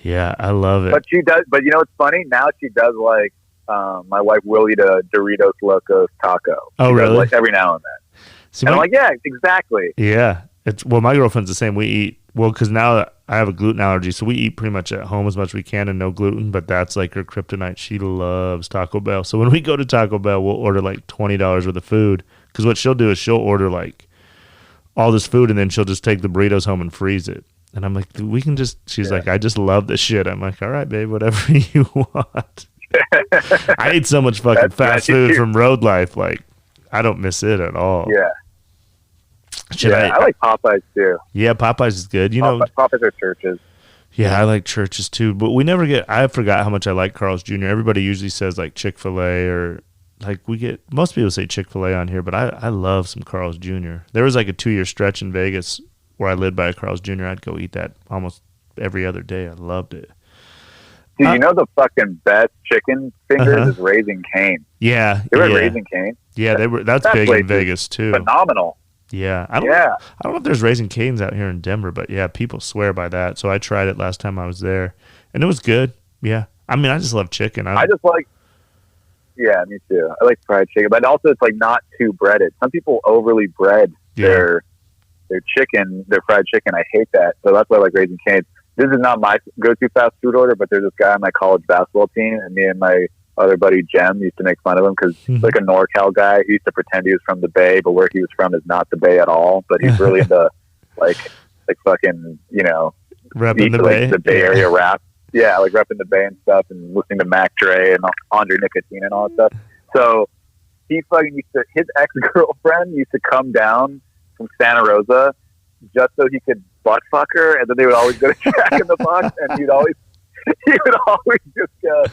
Yeah, I love it. But she does. But you know what's funny? Now she does like. My wife will eat a Doritos Locos taco. Oh, really? Like every now and then. See, and I'm like, yeah, exactly. Yeah. My girlfriend's the same. We eat, because now I have a gluten allergy, so we eat pretty much at home as much as we can and no gluten, but that's like her kryptonite. She loves Taco Bell. So when we go to Taco Bell, we'll order like $20 worth of food, because what she'll do is she'll order like all this food, and then she'll just take the burritos home and freeze it. And I'm like, we can just, she's like, I just love this shit. I'm like, all right, babe, whatever you want. I ate so much fucking fast food from Road Life. Like, I don't miss it at all. Yeah. I like Popeyes too. Yeah, Popeyes is good. You know, Popeyes are Churches. Yeah, I like Churches too. But we never get. I forgot how much I like Carl's Jr. Everybody usually says like Chick-fil-A, or like we get. Most people say Chick-fil-A on here, but I love some Carl's Jr. There was like a 2-year stretch in Vegas where I lived by a Carl's Jr. I'd go eat that almost every other day. I loved it. Dude, you know the fucking best chicken fingers is Raising Cane. Yeah, they were Raising Cane. Yeah, they were. That's big in Vegas too. Phenomenal. Yeah, I don't know if there's Raising Cane's out here in Denver, but yeah, people swear by that. So I tried it last time I was there, and it was good. Yeah, I mean, I just love chicken. I just like. Yeah, me too. I like fried chicken, but also it's like not too breaded. Some people overly bread their chicken, their fried chicken. I hate that, so that's why I like Raising Cane's. This is not my go-to fast food order, but there's this guy on my college basketball team, and me and my other buddy Jem used to make fun of him because he's like a NorCal guy. He used to pretend he was from the Bay, but where he was from is not the Bay at all. But he's really into like fucking, you know, repping the Bay, the Bay Area rap. Yeah, like repping the Bay and stuff, and listening to Mac Dre and Andre Nicotine and all that stuff. So he fucking his ex-girlfriend used to come down from Santa Rosa just so he could butt fuck her, and then they would always go to Jack in the Box, and he would always just go,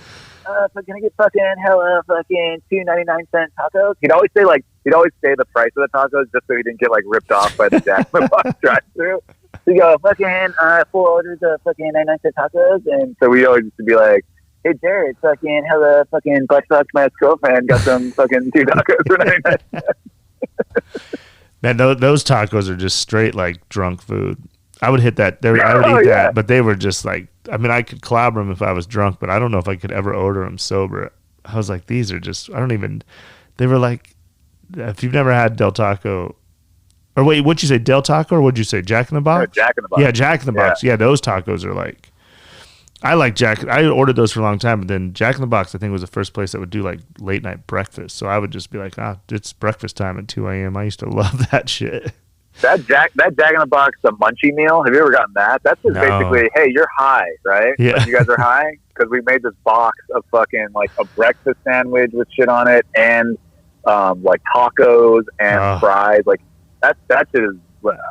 can I get fucking hella fucking $2.99 tacos? He'd always say the price of the tacos just so he didn't get like ripped off by the Jack in the Box drive-thru. He'd go, fucking 4 orders of fucking 99-cent tacos, and so we always used to be like, hey Jared, fucking hella fucking butt fucked my ex-girlfriend, got some fucking 2 tacos for 99 cents. Man, those tacos are just straight like drunk food. I would hit that. I would eat that, but they were just like, I mean, I could clobber them if I was drunk, but I don't know if I could ever order them sober. I was like, these are just, they were like, if you've never had Del Taco, or wait, what'd you say, Del Taco, or what'd you say, Jack in the Box? Jack in the Box. Yeah, Jack in the Box. Yeah, those tacos are like, I like Jack. I ordered those for a long time, but then Jack in the Box, I think, was the first place that would do like late night breakfast. So I would just be like, it's breakfast time at 2 a.m. I used to love that shit. That Jack in the Box, the munchie meal. Have you ever gotten that? That's just basically, hey, you're high, right? Yeah. Like, you guys are high because we made this box of fucking like a breakfast sandwich with shit on it, and like tacos and fries. Like that shit is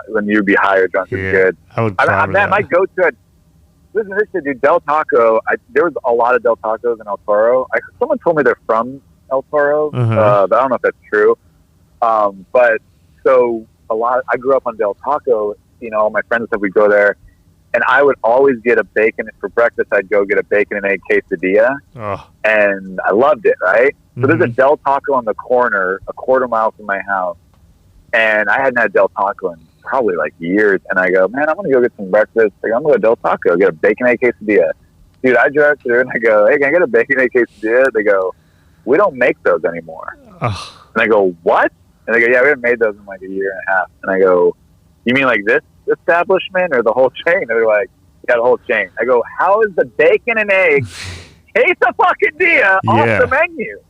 when you'd be high or drunk. Is good. I would. My go-to. Listen to this shit, dude. Del Taco. There was a lot of Del Tacos in El Toro. Someone told me they're from El Toro, but I don't know if that's true. But so. I grew up on Del Taco, all my friends and stuff, we'd go there, and I would always get a bacon for breakfast. I'd go get a bacon and egg quesadilla, and I loved it, right? So there's a Del Taco on the corner, a quarter mile from my house, and I hadn't had Del Taco in probably like years, and I go, man, I'm going to go get some breakfast. I'm going to go to Del Taco, get a bacon egg quesadilla. Dude, I drive through, and I go, hey, can I get a bacon egg quesadilla? They go, we don't make those anymore. And I go, what? And they go, yeah, we haven't made those in like a year and a half. And I go, you mean like this establishment or the whole chain? And they're like, yeah, the whole chain. I go, how is the bacon and egg quesadilla off the menu?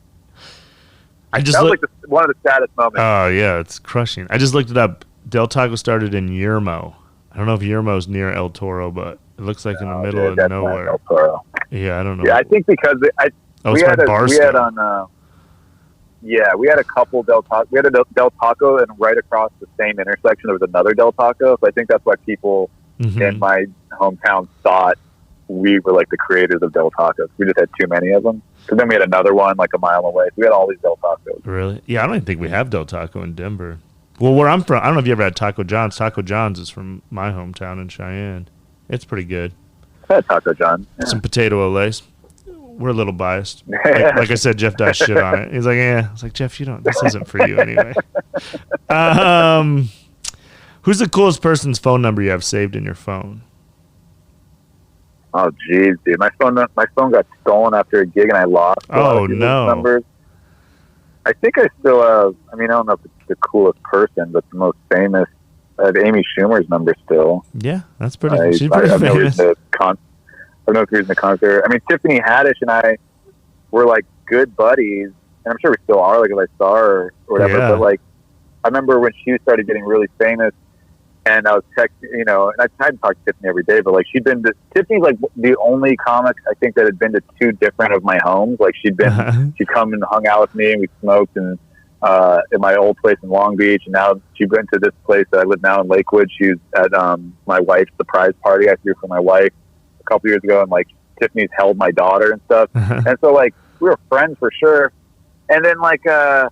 That was like one of the saddest moments. Oh, yeah, it's crushing. I just looked it up. Del Taco started in Yermo. I don't know if Yermo's near El Toro, but it looks like in the middle of nowhere. El Toro. Yeah, I don't know. Yeah, I think because we had a couple Del Taco. We had a Del Taco, and right across the same intersection there was another Del Taco. So I think that's why people in my hometown thought we were like the creators of Del Tacos. We just had too many of them. Because then we had another one like a mile away. So we had all these Del Tacos. Really? Yeah, I don't even think we have Del Taco in Denver. Well, where I'm from, I don't know if you ever had Taco John's. Taco John's is from my hometown in Cheyenne. It's pretty good. I had Taco John. Yeah. Some potato olays. We're a little biased. Like I said, Jeff does shit on it. He's like, yeah. I was like, Jeff, this isn't for you anyway. Who's the coolest person's phone number you have saved in your phone? Oh, geez, dude. My phone got stolen after a gig and I lost numbers. I think I still have, I don't know if it's the coolest person, but the most famous. I have Amy Schumer's number still. Yeah, that's pretty, she's pretty famous. I don't know if he was in the concert. Tiffany Haddish and I were like good buddies, and I'm sure we still are. Like if I saw her or whatever. Yeah. But like, I remember when she started getting really famous, and I was texting, and I tried to talk to Tiffany every day, but like Tiffany's like the only comic I think that had been to 2 different of my homes. Like she'd come and hung out with me, and we smoked and at my old place in Long Beach, and now she went to this place that I live now in Lakewood. She's at my wife's surprise party I threw for my wife a couple years ago, and like Tiffany's held my daughter and stuff. And so like we were friends for sure. And then like I'm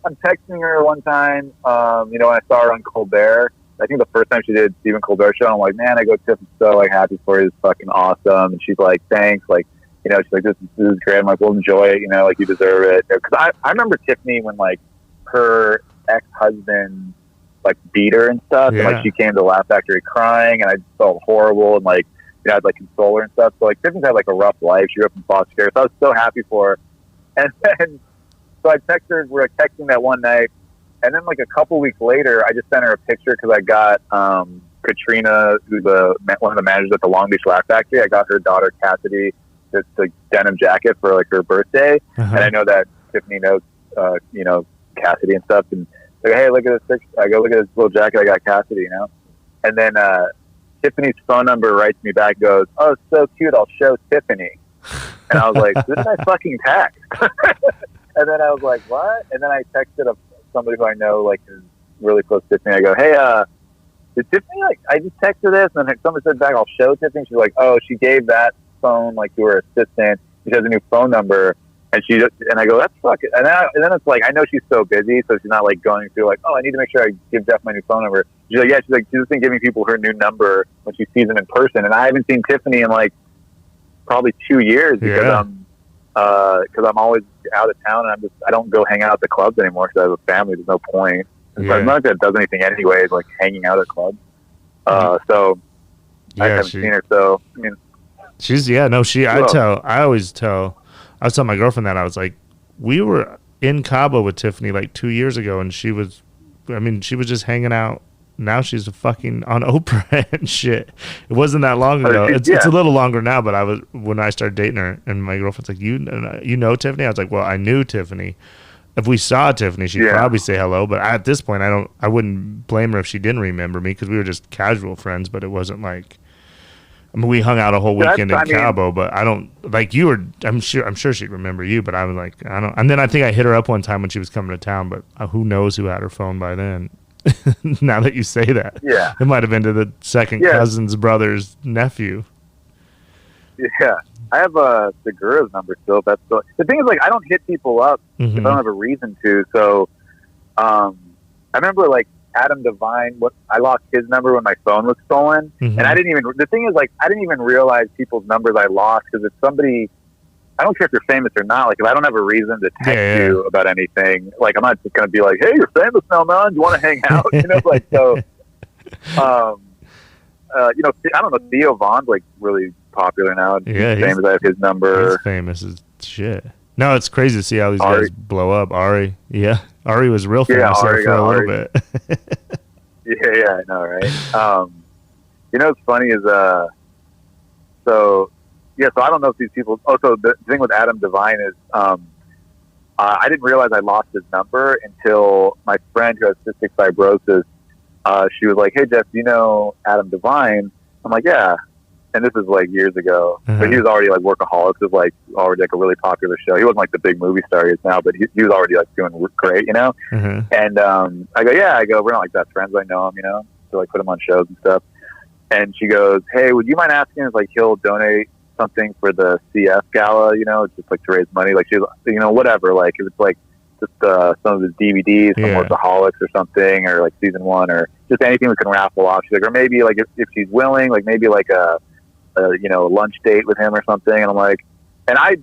texting her one time, when I saw her on Colbert. I think the first time she did Stephen Colbert show, I'm like, man, I go, Tiff, I'm so like happy for you. It's fucking awesome. And she's like, thanks. Like, she's like, this is great. I'm like, well, enjoy it. Like you deserve it. Because I remember Tiffany when like her ex-husband like beat her and stuff, and like she came to Laugh Factory crying, and I felt horrible, and like I'd like console her and stuff. So like Tiffany's had like a rough life. She grew up in foster care, so I was so happy for her. And then so I texted her. We were texting that one night, and then like a couple weeks later, I just sent her a picture because I got Katrina, who's one of the managers at the Long Beach Laugh Factory. I got her daughter Cassidy this like denim jacket for like her birthday, and I know that Tiffany knows Cassidy and stuff, and like, hey, look at this picture. I go, look at this little jacket I got Cassidy, and then Tiffany's phone number writes me back, goes, oh, so cute, I'll show Tiffany. And I was like, this is my fucking text. And then I was like, what? And then I texted somebody who I know, like, is really close to Tiffany. I go, hey, did Tiffany, like, I just texted this, and then somebody said back, I'll show Tiffany. She's like, oh, she gave that phone, like, to her assistant. She has a new phone number. And I go, that's fucking, and then it's like, I know she's so busy, so she's not like going through like, oh, I need to make sure I give Jeff my new phone number. She's like, yeah, she's just been giving people her new number when she sees them in person. And I haven't seen Tiffany in like probably 2 years because I'm always out of town and I don't go hang out at the clubs anymore because I have a family. There's no point. And so I'm not that does anything anyways, like hanging out at clubs. So I haven't seen her. So I mean, I always tell my girlfriend that I was like, we were in Cabo with Tiffany like 2 years ago, and she was just hanging out. Now she's fucking on Oprah and shit. It wasn't that long ago. It's a little longer now, but when I started dating her, and my girlfriend's like, you know Tiffany? I was like, well, I knew Tiffany. If we saw Tiffany, she'd probably say hello. But at this point, I wouldn't blame her if she didn't remember me because we were just casual friends. But it wasn't like. I mean, we hung out a whole weekend in Cabo, but I don't like you were. I'm sure she'd remember you, but I was like, I don't. And then I think I hit her up one time when she was coming to town, but who knows who had her phone by then? Now that you say that, it might have been to the second cousin's brother's nephew. Yeah, I have Segura's number still. That's still, the thing is, like, I don't hit people up if I don't have a reason to. So, I remember like. Adam Devine, I lost his number when my phone was stolen, and I didn't even realize people's numbers I lost because it's somebody. I don't care if you're famous or not. Like, if I don't have a reason to text you about anything, like, I'm not just gonna be like, "Hey, you're famous now, man. Do you want to hang out?" You know, like so. I don't know. Theo Vaughn's like really popular now. Yeah, he's famous. I have his number. He's famous as shit. No, it's crazy to see how these guys blow up. Ari was real famous there for a little bit. I know, right? What's funny is, so I don't know if these people. Oh, so the thing with Adam Devine is, I didn't realize I lost his number until my friend who has cystic fibrosis. She was like, "Hey, Jeff, do you know Adam Devine?" I'm like, "Yeah." And this is like years ago, but he was already like Workaholics. It was like already like a really popular show. He wasn't like the big movie star he is now, but he was already like doing great, you know. And I go, we're not like best friends. I know him, you know, to like put him on shows and stuff. And she goes, hey, would you mind asking if like he'll donate something for the CF gala, you know, just like to raise money, like she's, you know, whatever, like if it's like just some of his DVDs from Workaholics or something, or like season 1, or just anything we can raffle off. She's like, or maybe like if she's willing, like maybe like a lunch date with him or something. And I'm like, and I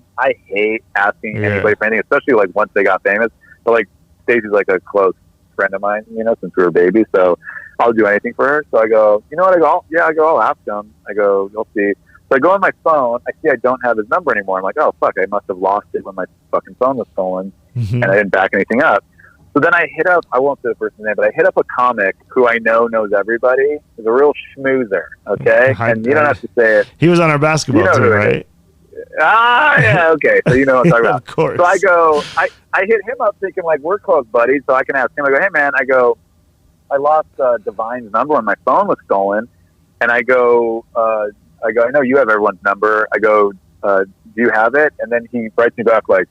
hate asking anybody for anything, especially like once they got famous. But like Stacey's like a close friend of mine, you know, since we were babies. So I'll do anything for her. So I go, you know what? I'll ask him. I go, you'll see. So I go on my phone. I see I don't have his number anymore. I'm like, oh fuck, I must have lost it when my fucking phone was stolen, and I didn't back anything up. So then I hit up, I won't say the person's name, but I hit up a comic who I know knows everybody. He's a real schmoozer, okay? And you don't have to say it. He was on our basketball team, right? Yeah, okay. So you know what I'm talking about. Of course. So I go, I hit him up thinking, like, we're close buddies, so I can ask him. I go, hey, man, I lost Divine's number when my phone was stolen. And I go, I know you have everyone's number. I go, do you have it? And then he writes me back like,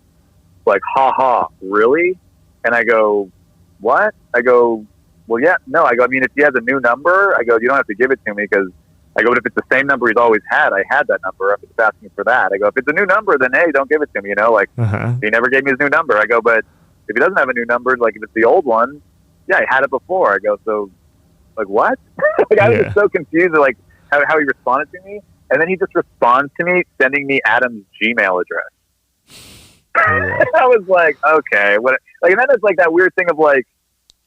ha, really? And I go, what? I go, well, yeah, no. I go, I mean, if he has a new number, I go, you don't have to give it to me because, I go, but if it's the same number he's always had, I had that number. If it's asking for that, I go, if it's a new number, then hey, don't give it to me, you know, like, he never gave me his new number. I go, but if he doesn't have a new number, like if it's the old one, yeah, I had it before. I go, so, like, what? Like, I was just so confused at, like, how he responded to me. And then he just responds to me sending me Adam's Gmail address. I was like, okay, what? Like, and then it's like that weird thing of like,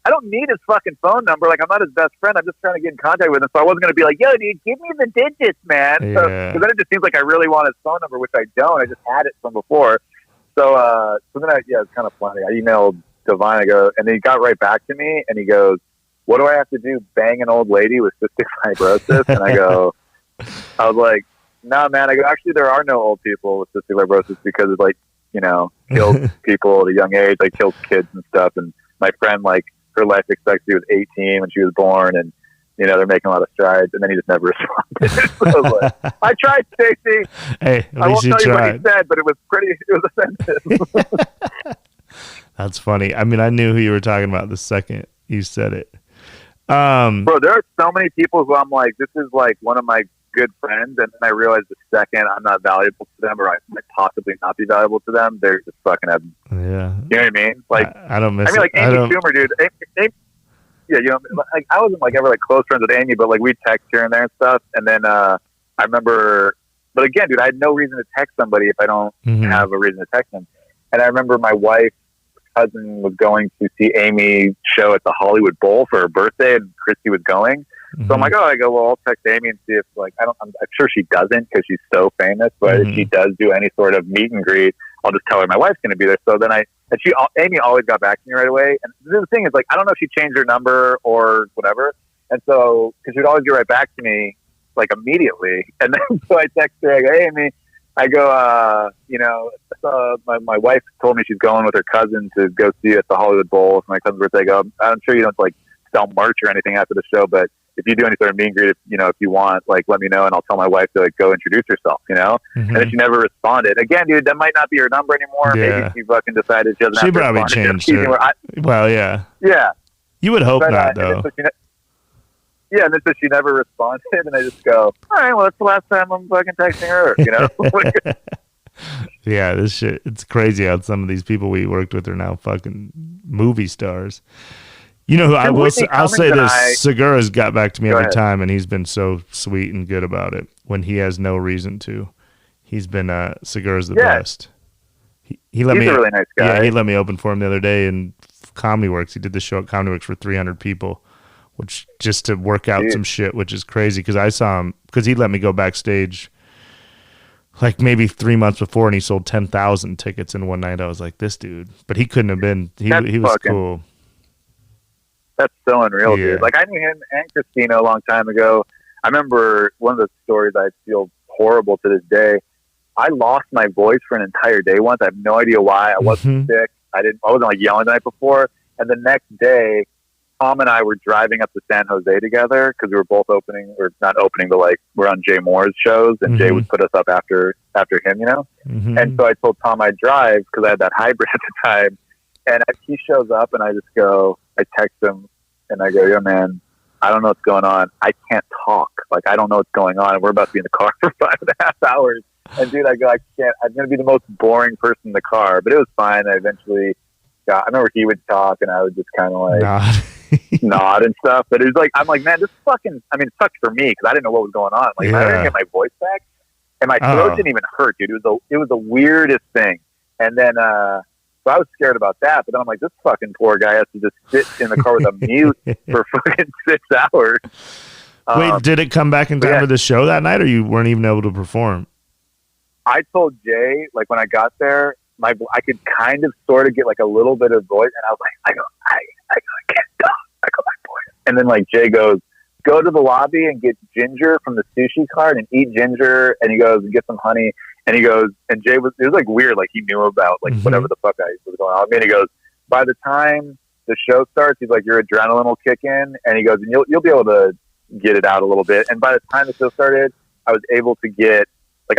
I don't need his fucking phone number. Like, I'm not his best friend. I'm just trying to get in contact with him. So I wasn't going to be like, yo, dude, give me the digits, man. So then it just seems like I really want his phone number, which I don't. I just had it from before. So then it's kind of funny. I emailed Divine. I go, and then he got right back to me, and he goes, what do I have to do? Bang an old lady with cystic fibrosis? And I was like, no, man. I go, actually, there are no old people with cystic fibrosis because it's like, you know, kills people at a young age, like kills kids and stuff. And my friend, like, her life expectancy was 18 when she was born, and you know they're making a lot of strides. And then he just never responded. So I was like, I tried, Stacey. Hey, I won't tell you what he said, but it was offensive. That's funny. I mean, I knew who you were talking about the second you said it. Bro, there are so many people who I'm like, this is like one of my good friends, and then I realize the second I'm not valuable to them, or I might possibly not be valuable to them, they're just fucking up. Yeah. You know what I mean? Like, I don't miss I mean, like it. Amy Schumer, dude. Yeah, you know, like I wasn't like ever like close friends with Amy, but like we text here and there and stuff. And then I remember, but again, dude, I had no reason to text somebody if I don't have a reason to text them. And I remember my wife's cousin was going to see Amy's show at the Hollywood Bowl for her birthday, and Christy was going. So I'm like, well, I'll text Amy and see if like I'm sure she doesn't because she's so famous, but if she does do any sort of meet and greet, I'll just tell her my wife's going to be there. So then Amy always got back to me right away. And the thing is, like, I don't know if she changed her number or whatever. And so, because she'd always get right back to me, like, immediately. And then, so I text her, I go, hey, Amy, I go, you know, my wife told me she's going with her cousin to go see you at the Hollywood Bowl for my cousin's birthday. I go, I'm sure you don't, like, sell merch or anything after the show, but if you do any sort of meet and greet, if you want, like, let me know, and I'll tell my wife to, like, go introduce herself, And then she never responded. Again, dude, that might not be her number anymore. Yeah. Maybe she fucking decided she doesn't have to probably changed her. Well, yeah. Yeah. You would hope not, though. Yeah, and then so she never responded, and I just go, all right, well, that's the last time I'm fucking texting her, Yeah, this shit, it's crazy how some of these people we worked with are now fucking movie stars. You know who I'll say this, Segura's got back to me every time, and he's been so sweet and good about it when he has no reason to. He's been, Segura's the best. He's a really nice guy. Yeah, he let me open for him the other day in Comedy Works. He did the show at Comedy Works for 300 people, which just to work out some shit, which is crazy because I saw him, because he let me go backstage like maybe 3 months before, and he sold 10,000 tickets in one night. I was like, this dude. But he couldn't have been, he was cool. That's so unreal, dude. Like, I knew him and Christina a long time ago. I remember one of the stories I feel horrible to this day. I lost my voice for an entire day once. I have no idea why. I wasn't sick. I wasn't like yelling the night before. And the next day, Tom and I were driving up to San Jose together because we were both not opening, but like we're on Jay Moore's shows, and Jay would put us up after him, And so I told Tom I'd drive because I had that hybrid at the time. And he shows up, and I text him, and I go, yo, man, I don't know what's going on. I can't talk. Like, I don't know what's going on. And we're about to be in the car for 5.5 hours. And, dude, I go, I can't. I'm going to be the most boring person in the car. But it was fine. I eventually I remember he would talk, and I would just kind of like nod and stuff. But it was like, I'm like, man, this fucking, I mean, it sucked for me because I didn't know what was going on. Like, I didn't get my voice back. And my throat didn't even hurt, dude. It was the weirdest thing. And then, so I was scared about that, but then I'm like, this fucking poor guy has to just sit in the car with a mute for fucking 6 hours. Wait, did it come back in time for the show that night, or you weren't even able to perform? I told Jay, like, when I got there, I could kind of sort of get like a little bit of voice, and I was like, I can't talk. I go, my voice. And then like Jay goes, go to the lobby and get ginger from the sushi cart and eat ginger. And he goes, get some honey. And he goes, and Jay it was like weird, like he knew about like whatever the fuck was going on. And he goes, by the time the show starts, he's like, your adrenaline will kick in, and he goes, and you'll be able to get it out a little bit. And by the time the show started, I was able to I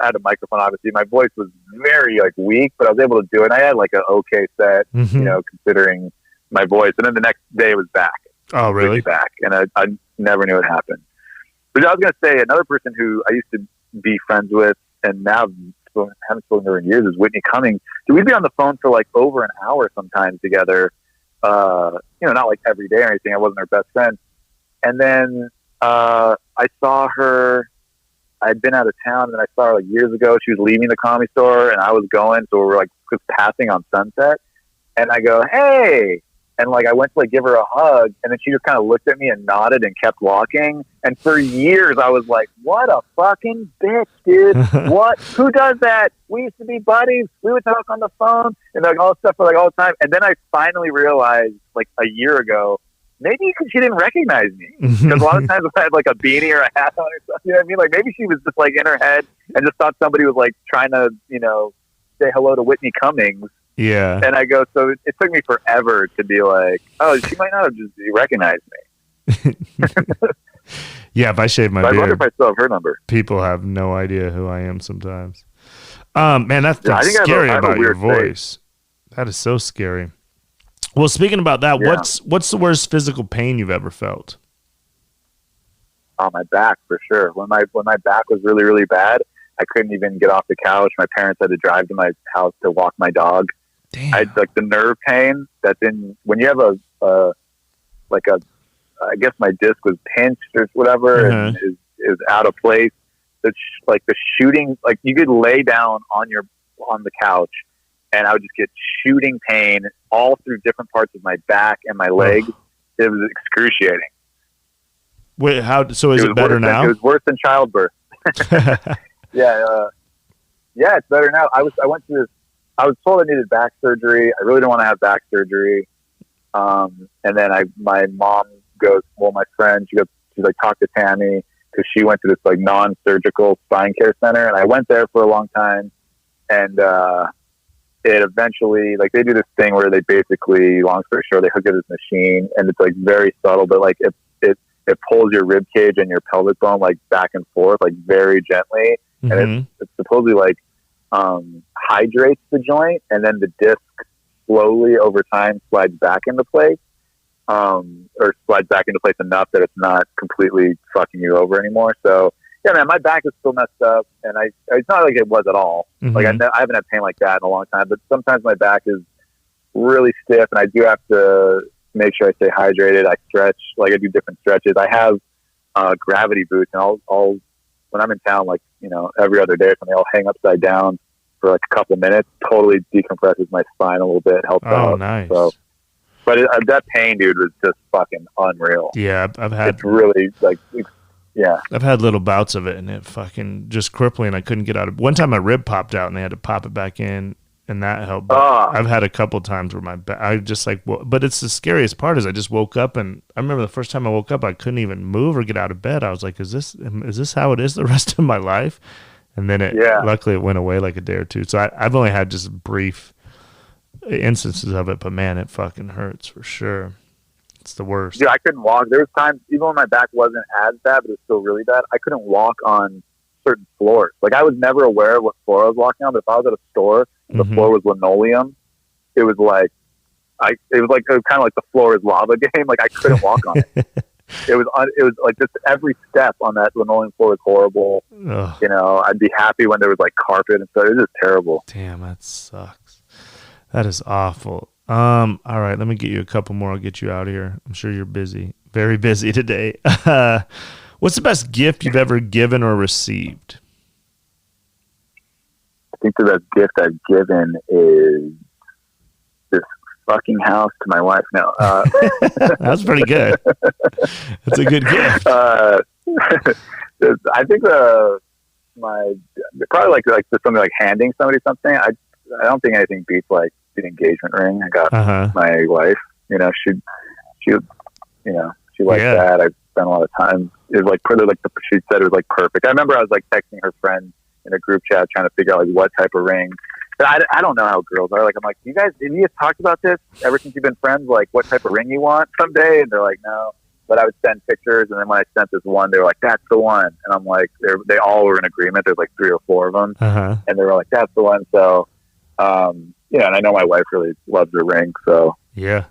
had a microphone, obviously. My voice was very like weak, but I was able to do it. And I had like an okay set, considering my voice. And then the next day it was back. Oh, really? Back. And I never knew it happened. But I was going to say, another person who I used to be friends with and now haven't spoken to her in years is Whitney Cummings. So we'd be on the phone for like over an hour sometimes together. Not like every day or anything. I wasn't her best friend. And then I saw her. I'd been out of town, and I saw her like years ago. She was leaving the Comedy Store, and I was going, so we were like just passing on Sunset. And I go, hey, and like I went to like give her a hug, and then she just kind of looked at me and nodded and kept walking. And for years, I was like, what a fucking bitch, dude! What? Who does that? We used to be buddies. We would talk on the phone and like all this stuff for like all the time. And then I finally realized, like a year ago, maybe because she didn't recognize me. Because a lot of times I had like a beanie or a hat on or something. You know what I mean? Like maybe she was just like in her head and just thought somebody was like trying to, say hello to Whitney Cummings. Yeah. And I go, so it took me forever to be like, oh, she might not have just recognized me. Yeah, if I shave my beard, I wonder if I still have her number. People have no idea who I am sometimes. Man, that's scary about your voice. That is so scary. Well, speaking about that, Yeah. what's the worst physical pain you've ever felt? On my back for sure. When my back was really, really bad, I couldn't even get off the couch. My parents had to drive to my house to walk my dog. Damn. I had like the nerve pain that's in when you have I guess my disc was pinched or whatever and is out of place. The shooting, like you could lay down on the couch and I would just get shooting pain all through different parts of my back and my legs. It was excruciating. Wait, so is it better now? It was worse than childbirth. Yeah, it's better now. I went through this. I was told I needed back surgery. I really didn't want to have back surgery. And then my mom goes, well, my friend, she's like, talk to Tammy because she went to this like non-surgical spine care center, and I went there for a long time. And it eventually, like, they do this thing where they basically, long story short, they hook it to this machine, and it's like very subtle, but like it pulls your rib cage and your pelvic bone like back and forth, like very gently, and it's supposedly like hydrates the joint, and then the disc slowly over time slides back into place, or slides back into place enough that it's not completely fucking you over anymore. So yeah, man, my back is still messed up, and it's not like it was at all. Like I haven't had pain like that in a long time, but sometimes my back is really stiff, and I do have to make sure I stay hydrated. I stretch, like I do different stretches. I have gravity boots, and I'll when I'm in town, like, you know, every other day, I'll hang upside down for like a couple minutes. Totally decompresses my spine a little bit, helps out. Oh, nice. So, but that pain, dude, was just fucking unreal. Yeah, I've had. It's really like, yeah. I've had little bouts of it, and it fucking just crippling. I couldn't get out of. One time, my rib popped out, and they had to pop it back in, and that helped. But I've had a couple times where my back, I just like. But it's the scariest part is I just woke up, and I remember the first time I woke up, I couldn't even move or get out of bed. I was like, "Is this how it is the rest of my life?" And then luckily it went away like a day or two. So I've only had just brief instances of it, but man, it fucking hurts for sure. It's the worst. Yeah, I couldn't walk. There was times, even when my back wasn't as bad, but it was still really bad, I couldn't walk on certain floors. Like, I was never aware of what floor I was walking on, but if I was at a store and the floor was linoleum, it was kind of like the floor is lava game. Like, I couldn't walk on it. It was like just every step on that linoleum floor was horrible. Ugh. You know, I'd be happy when there was like carpet and stuff. It was just terrible. Damn, that sucks. That is awful. All right, let me get you a couple more. I'll get you out of here. I'm sure you're busy, very busy today. What's the best gift you've ever given or received? I think the best gift I've given is this fucking house to my wife. No, that's pretty good. That's a good gift. I think probably like just something like handing somebody something. I don't think anything beats like the engagement ring I got my wife. You know, she liked that. I spent a lot of time. It was like she said it was like perfect. I remember I was like texting her friend in a group chat trying to figure out like what type of ring. But I don't know how girls are. Like, I'm like, have you guys talked about this ever since you've been friends? Like, what type of ring you want someday? And they're like, no. But I would send pictures, and then when I sent this one, they were like, that's the one. And I'm like, they all were in agreement. There's like 3 or 4 of them, and they were like, that's the one. So, and I know my wife really loves her ring. So yeah,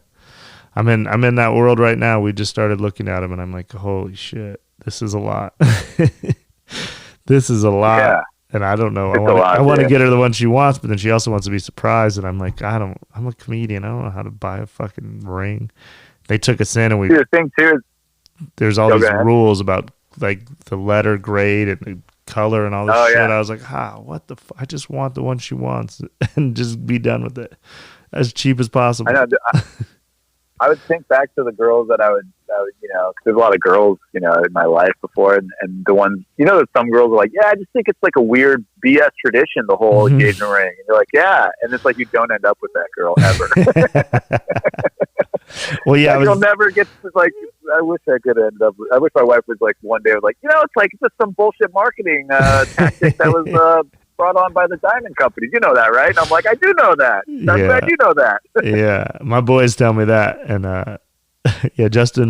I'm in that world right now. We just started looking at them, and I'm like, holy shit, this is a lot. This is a lot. Yeah. And I don't know. I want to get her the one she wants, but then she also wants to be surprised. And I'm like, I'm a comedian. I don't know how to buy a fucking ring. They took us in, and the thing too is there's all these rules about like the letter grade and the color and all this shit. Yeah. I was like, what the? I just want the one she wants and just be done with it as cheap as possible. I know. I would think back to the girls that I would, cause there's a lot of girls, in my life before, and the ones, that some girls are like, yeah, I just think it's like a weird BS tradition, the whole engagement ring. And you're like, yeah, and it's like you don't end up with that girl ever. Well, yeah, you'll never get to, like. I wish I could end up. I wish my wife was like one day was like, it's like just some bullshit marketing tactic that was brought on by the diamond companies. You know that, right? And I'm like, I do know that. I'm glad you know that. Yeah, my boys tell me that, and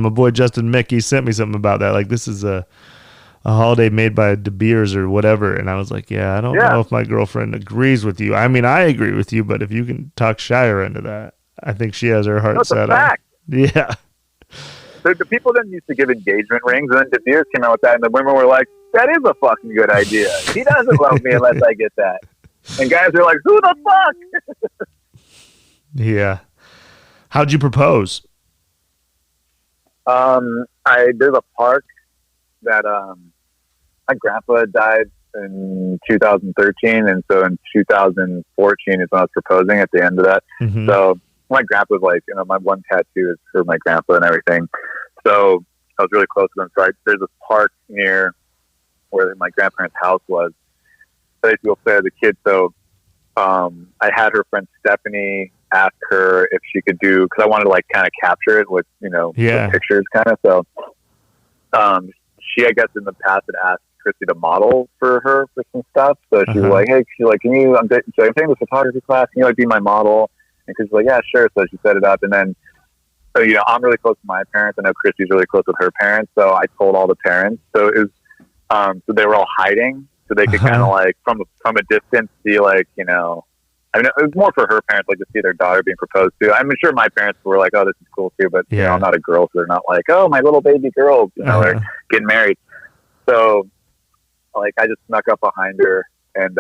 my boy Justin Mickey sent me something about that. Like, this is a holiday made by De Beers or whatever. And I was like, yeah, I don't know if my girlfriend agrees with you. I mean, I agree with you, but if you can talk Shire into that, I think she has her heart set on. Yeah. So the people then used to give engagement rings, and then De Beers came out with that, and the women were like, that is a fucking good idea. He doesn't love me unless I get that. And guys are like, who the fuck? Yeah. How'd you propose? There's a park that my grandpa died in 2013, and so in 2014 is when I was proposing at the end of that. Mm-hmm. So my grandpa's like, my one tattoo is for my grandpa and everything. So I was really close to him. So there's a park near where my grandparents' house was. So I used to go play as a kid. So I had her friend Stephanie ask her if she could do, because I wanted to like kind of capture it with, with pictures kind of. So she, I guess in the past had asked Christy to model for her for some stuff. So she was like, hey, can you, I'm taking this photography class. Can you like be my model? And Christy's like, yeah, sure. So she set it up. And then, so, I'm really close to my parents. I know Christy's really close with her parents. So I told all the parents. So it was, so they were all hiding so they could kind of like from a distance see like, I mean, it was more for her parents, like to see their daughter being proposed to. I'm sure my parents were like, oh, this is cool too. But, I'm not a girl. So they're not like, oh, my little baby girl, they're getting married. So like, I just snuck up behind her and,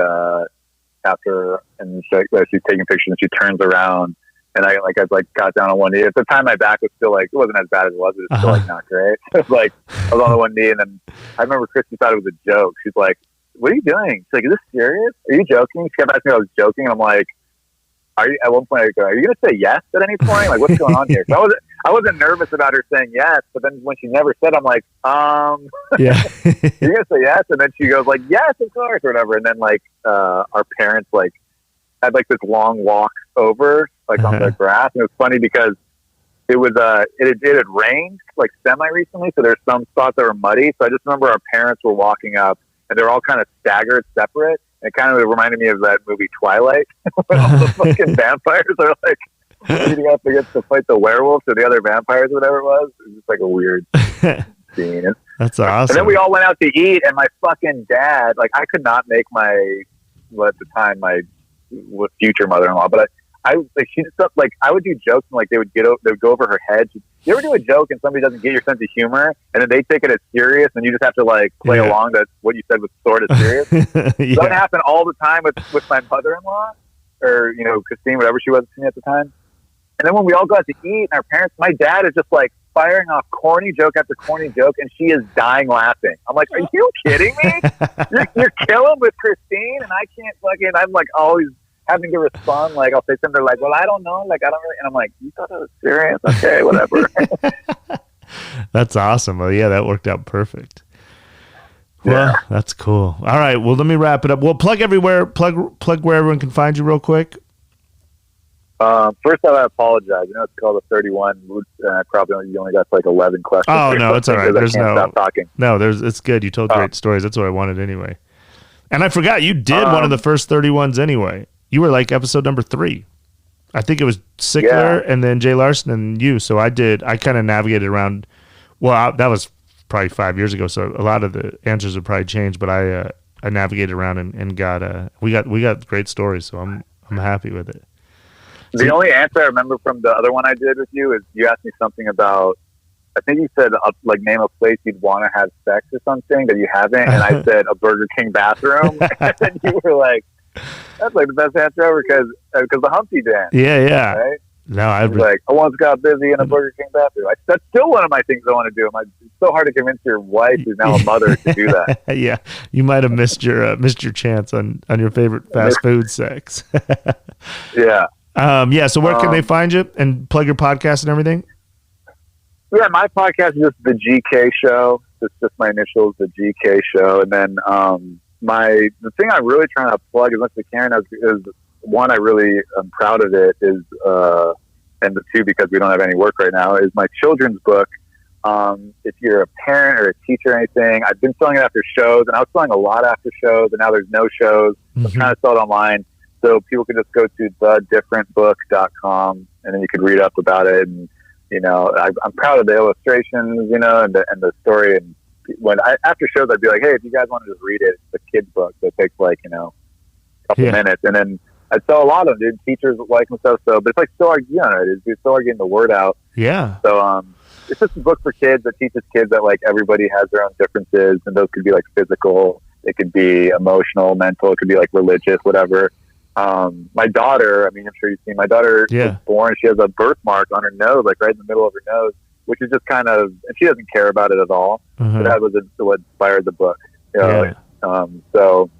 after, and she's taking pictures and she turns around and I got down on one knee. At the time, my back was still like, it wasn't as bad as it was, but it's still like not great. It was like, I was on the one knee and then I remember Christy thought it was a joke. She's like, what are you doing? She's like, is this serious? Are you joking? She kept asking me if I was joking. And I'm like, at one point I go, are you going to say yes at any point? Like, what's going on here? So I wasn't nervous about her saying yes, but then when she never said, I'm like, yeah, you're going to say yes? And then she goes like, yes, of course, or whatever. And then like, our parents like had like this long walk over like on the grass. And it was funny because it was, it had rained like semi recently. So there's some spots that were muddy. So I just remember our parents were walking up and they're all kind of staggered separate. And it kind of reminded me of that movie Twilight when all the fucking vampires are like meeting up against to fight the werewolves or the other vampires, whatever it was. It was just like a weird scene. That's awesome. And then we all went out to eat, and my fucking dad, like, I could not make my, well, at the time, my future mother-in-law, but she just like, I would do jokes and like they would go over her head. You ever do a joke and somebody doesn't get your sense of humor, and then they take it as serious, and you just have to like play along that what you said was sort of serious. So that happened all the time with my mother-in-law, or Christine, whatever she was to me at the time. And then when we all got to eat, and our parents, my dad is just like firing off corny joke after corny joke, and she is dying laughing. I'm like, are you kidding me? You're killing with Christine, and I can't fucking. I'm like always having to respond. Like I'll say something, they're like, well, I don't know, like I don't really. And I'm like, you thought it was serious? Okay, whatever. That's awesome. Well, yeah, that worked out perfect. Well, that's cool. All right, well, let me wrap it up. Well, plug everywhere. Plug where everyone can find you real quick. First I apologize. It's called a 31. Probably you only got like 11 questions. Oh no, it's all right. There's stop talking. No, it's good. You told great stories. That's what I wanted anyway. And I forgot you did one of the first 31s anyway. You were like episode number 3. I think it was Sickler and then Jay Larson and you. So I kind of navigated around. Well, that was probably 5 years ago. So a lot of the answers have probably changed, but I navigated around and got we got great stories. So I'm happy with it. The only answer I remember from the other one I did with you is you asked me something about, I think you said like name a place you'd want to have sex or something that you haven't, and I said a Burger King bathroom, and you were like, that's like the best answer ever because the Humpty Dance. Yeah. Right? No, I was like, I once got busy in a Burger King bathroom. That's still one of my things I want to do. It's so hard to convince your wife, who's now a mother, to do that. Yeah, you might have missed your chance on your favorite fast food sex. Yeah. So where can they find you and plug your podcast and everything? Yeah, my podcast is just the GK Show. It's just my initials, the GK Show. And then the thing I'm really trying to plug as much as I can is one, I really am proud of it is, and the two, because we don't have any work right now, is my children's book. If you're a parent or a teacher or anything, I've been selling it after shows, and I was selling a lot after shows, and now there's no shows. I'm trying to sell it online. So people can just go to thedifferentbook.com and then you can read up about it. And, I'm proud of the illustrations, and the story. And after shows, I'd be like, hey, if you guys want to just read it, it's a kid's book that takes like, a couple minutes. And then I'd sell a lot of them, dude. Teachers like them stuff. So, but it's like still getting the word out. Yeah. So, it's just a book for kids that teaches kids that like everybody has their own differences, and those could be like physical, it could be emotional, mental, it could be like religious, whatever. My daughter, I mean, I'm sure you've seen my daughter was born. She has a birthmark on her nose, like right in the middle of her nose, which is just kind of, and she doesn't care about it at all. But that was what inspired the book. So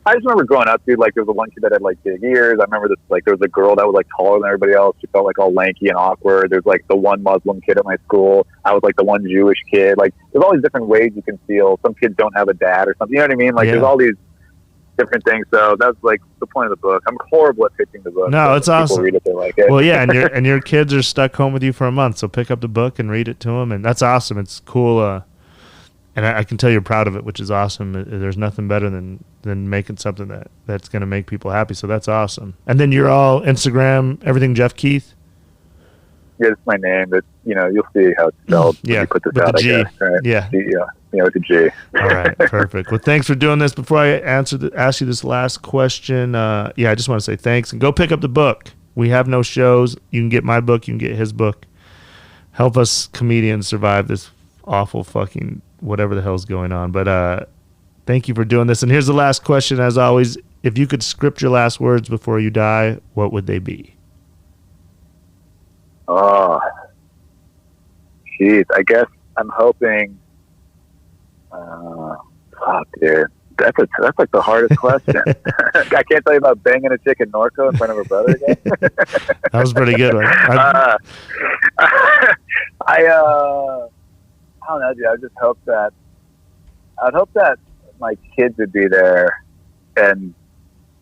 I just remember growing up, dude, like there was a one kid that had like big ears. I remember there was a girl that was like taller than everybody else. She felt like all lanky and awkward. There's like the one Muslim kid at my school. I was like the one Jewish kid. Like there's all these different ways you can feel. Some kids don't have a dad or something. You know what I mean? Like there's all these different things. So that's like the point of the book. I'm horrible at pitching the book. No, it's awesome. Read it, they like it. Well, yeah, and your kids are stuck home with you for a month, so pick up the book and read it to them, and that's awesome. It's cool. And I can tell you're proud of it, which is awesome. There's nothing better than making something that's going to make people happy. So that's awesome. And then you're all Instagram, everything Geoff Keith? Yeah, it's my name. But, you'll see how it's spelled when you put this out, I guess. Right? Yeah. With a G. All right, perfect. Well, thanks for doing this. Before I ask you this last question, I just want to say thanks. And go pick up the book. We have no shows. You can get my book. You can get his book. Help us comedians survive this awful fucking whatever the hell's going on. But thank you for doing this. And here's the last question, as always. If you could script your last words before you die, what would they be? Oh, jeez. I guess I'm hoping. Fuck, dude. That's like the hardest question. I can't tell you about banging a chick in Norco in front of her brother again. That was pretty good. I don't know, dude. I just hope that my kids would be there, and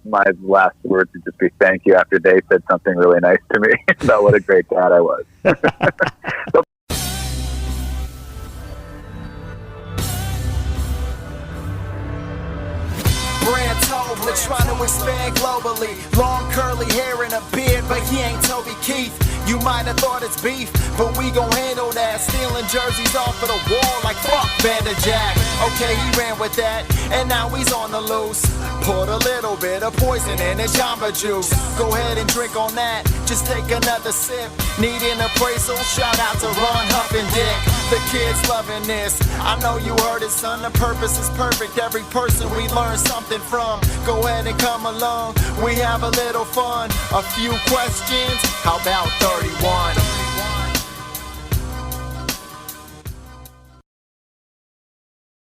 my last words would just be thank you after they said something really nice to me about what a great dad I was. Brandt Tobler trying to expand globally. Long curly hair and a beard, but he ain't Toby Keith. You might have thought it's beef, but we gon' handle that. Stealing jerseys off of the wall like fuck Jack. Okay, he ran with that, and now he's on the loose. Put a little bit of poison in his Jamba Juice. Go ahead and drink on that, just take another sip. Need an appraisal, shout out to Ron Huff and Dick. The kids loving this, I know you heard it, son. The purpose is perfect, every person we learn something from. Go ahead and come along, we have a little fun. A few questions, how about 31?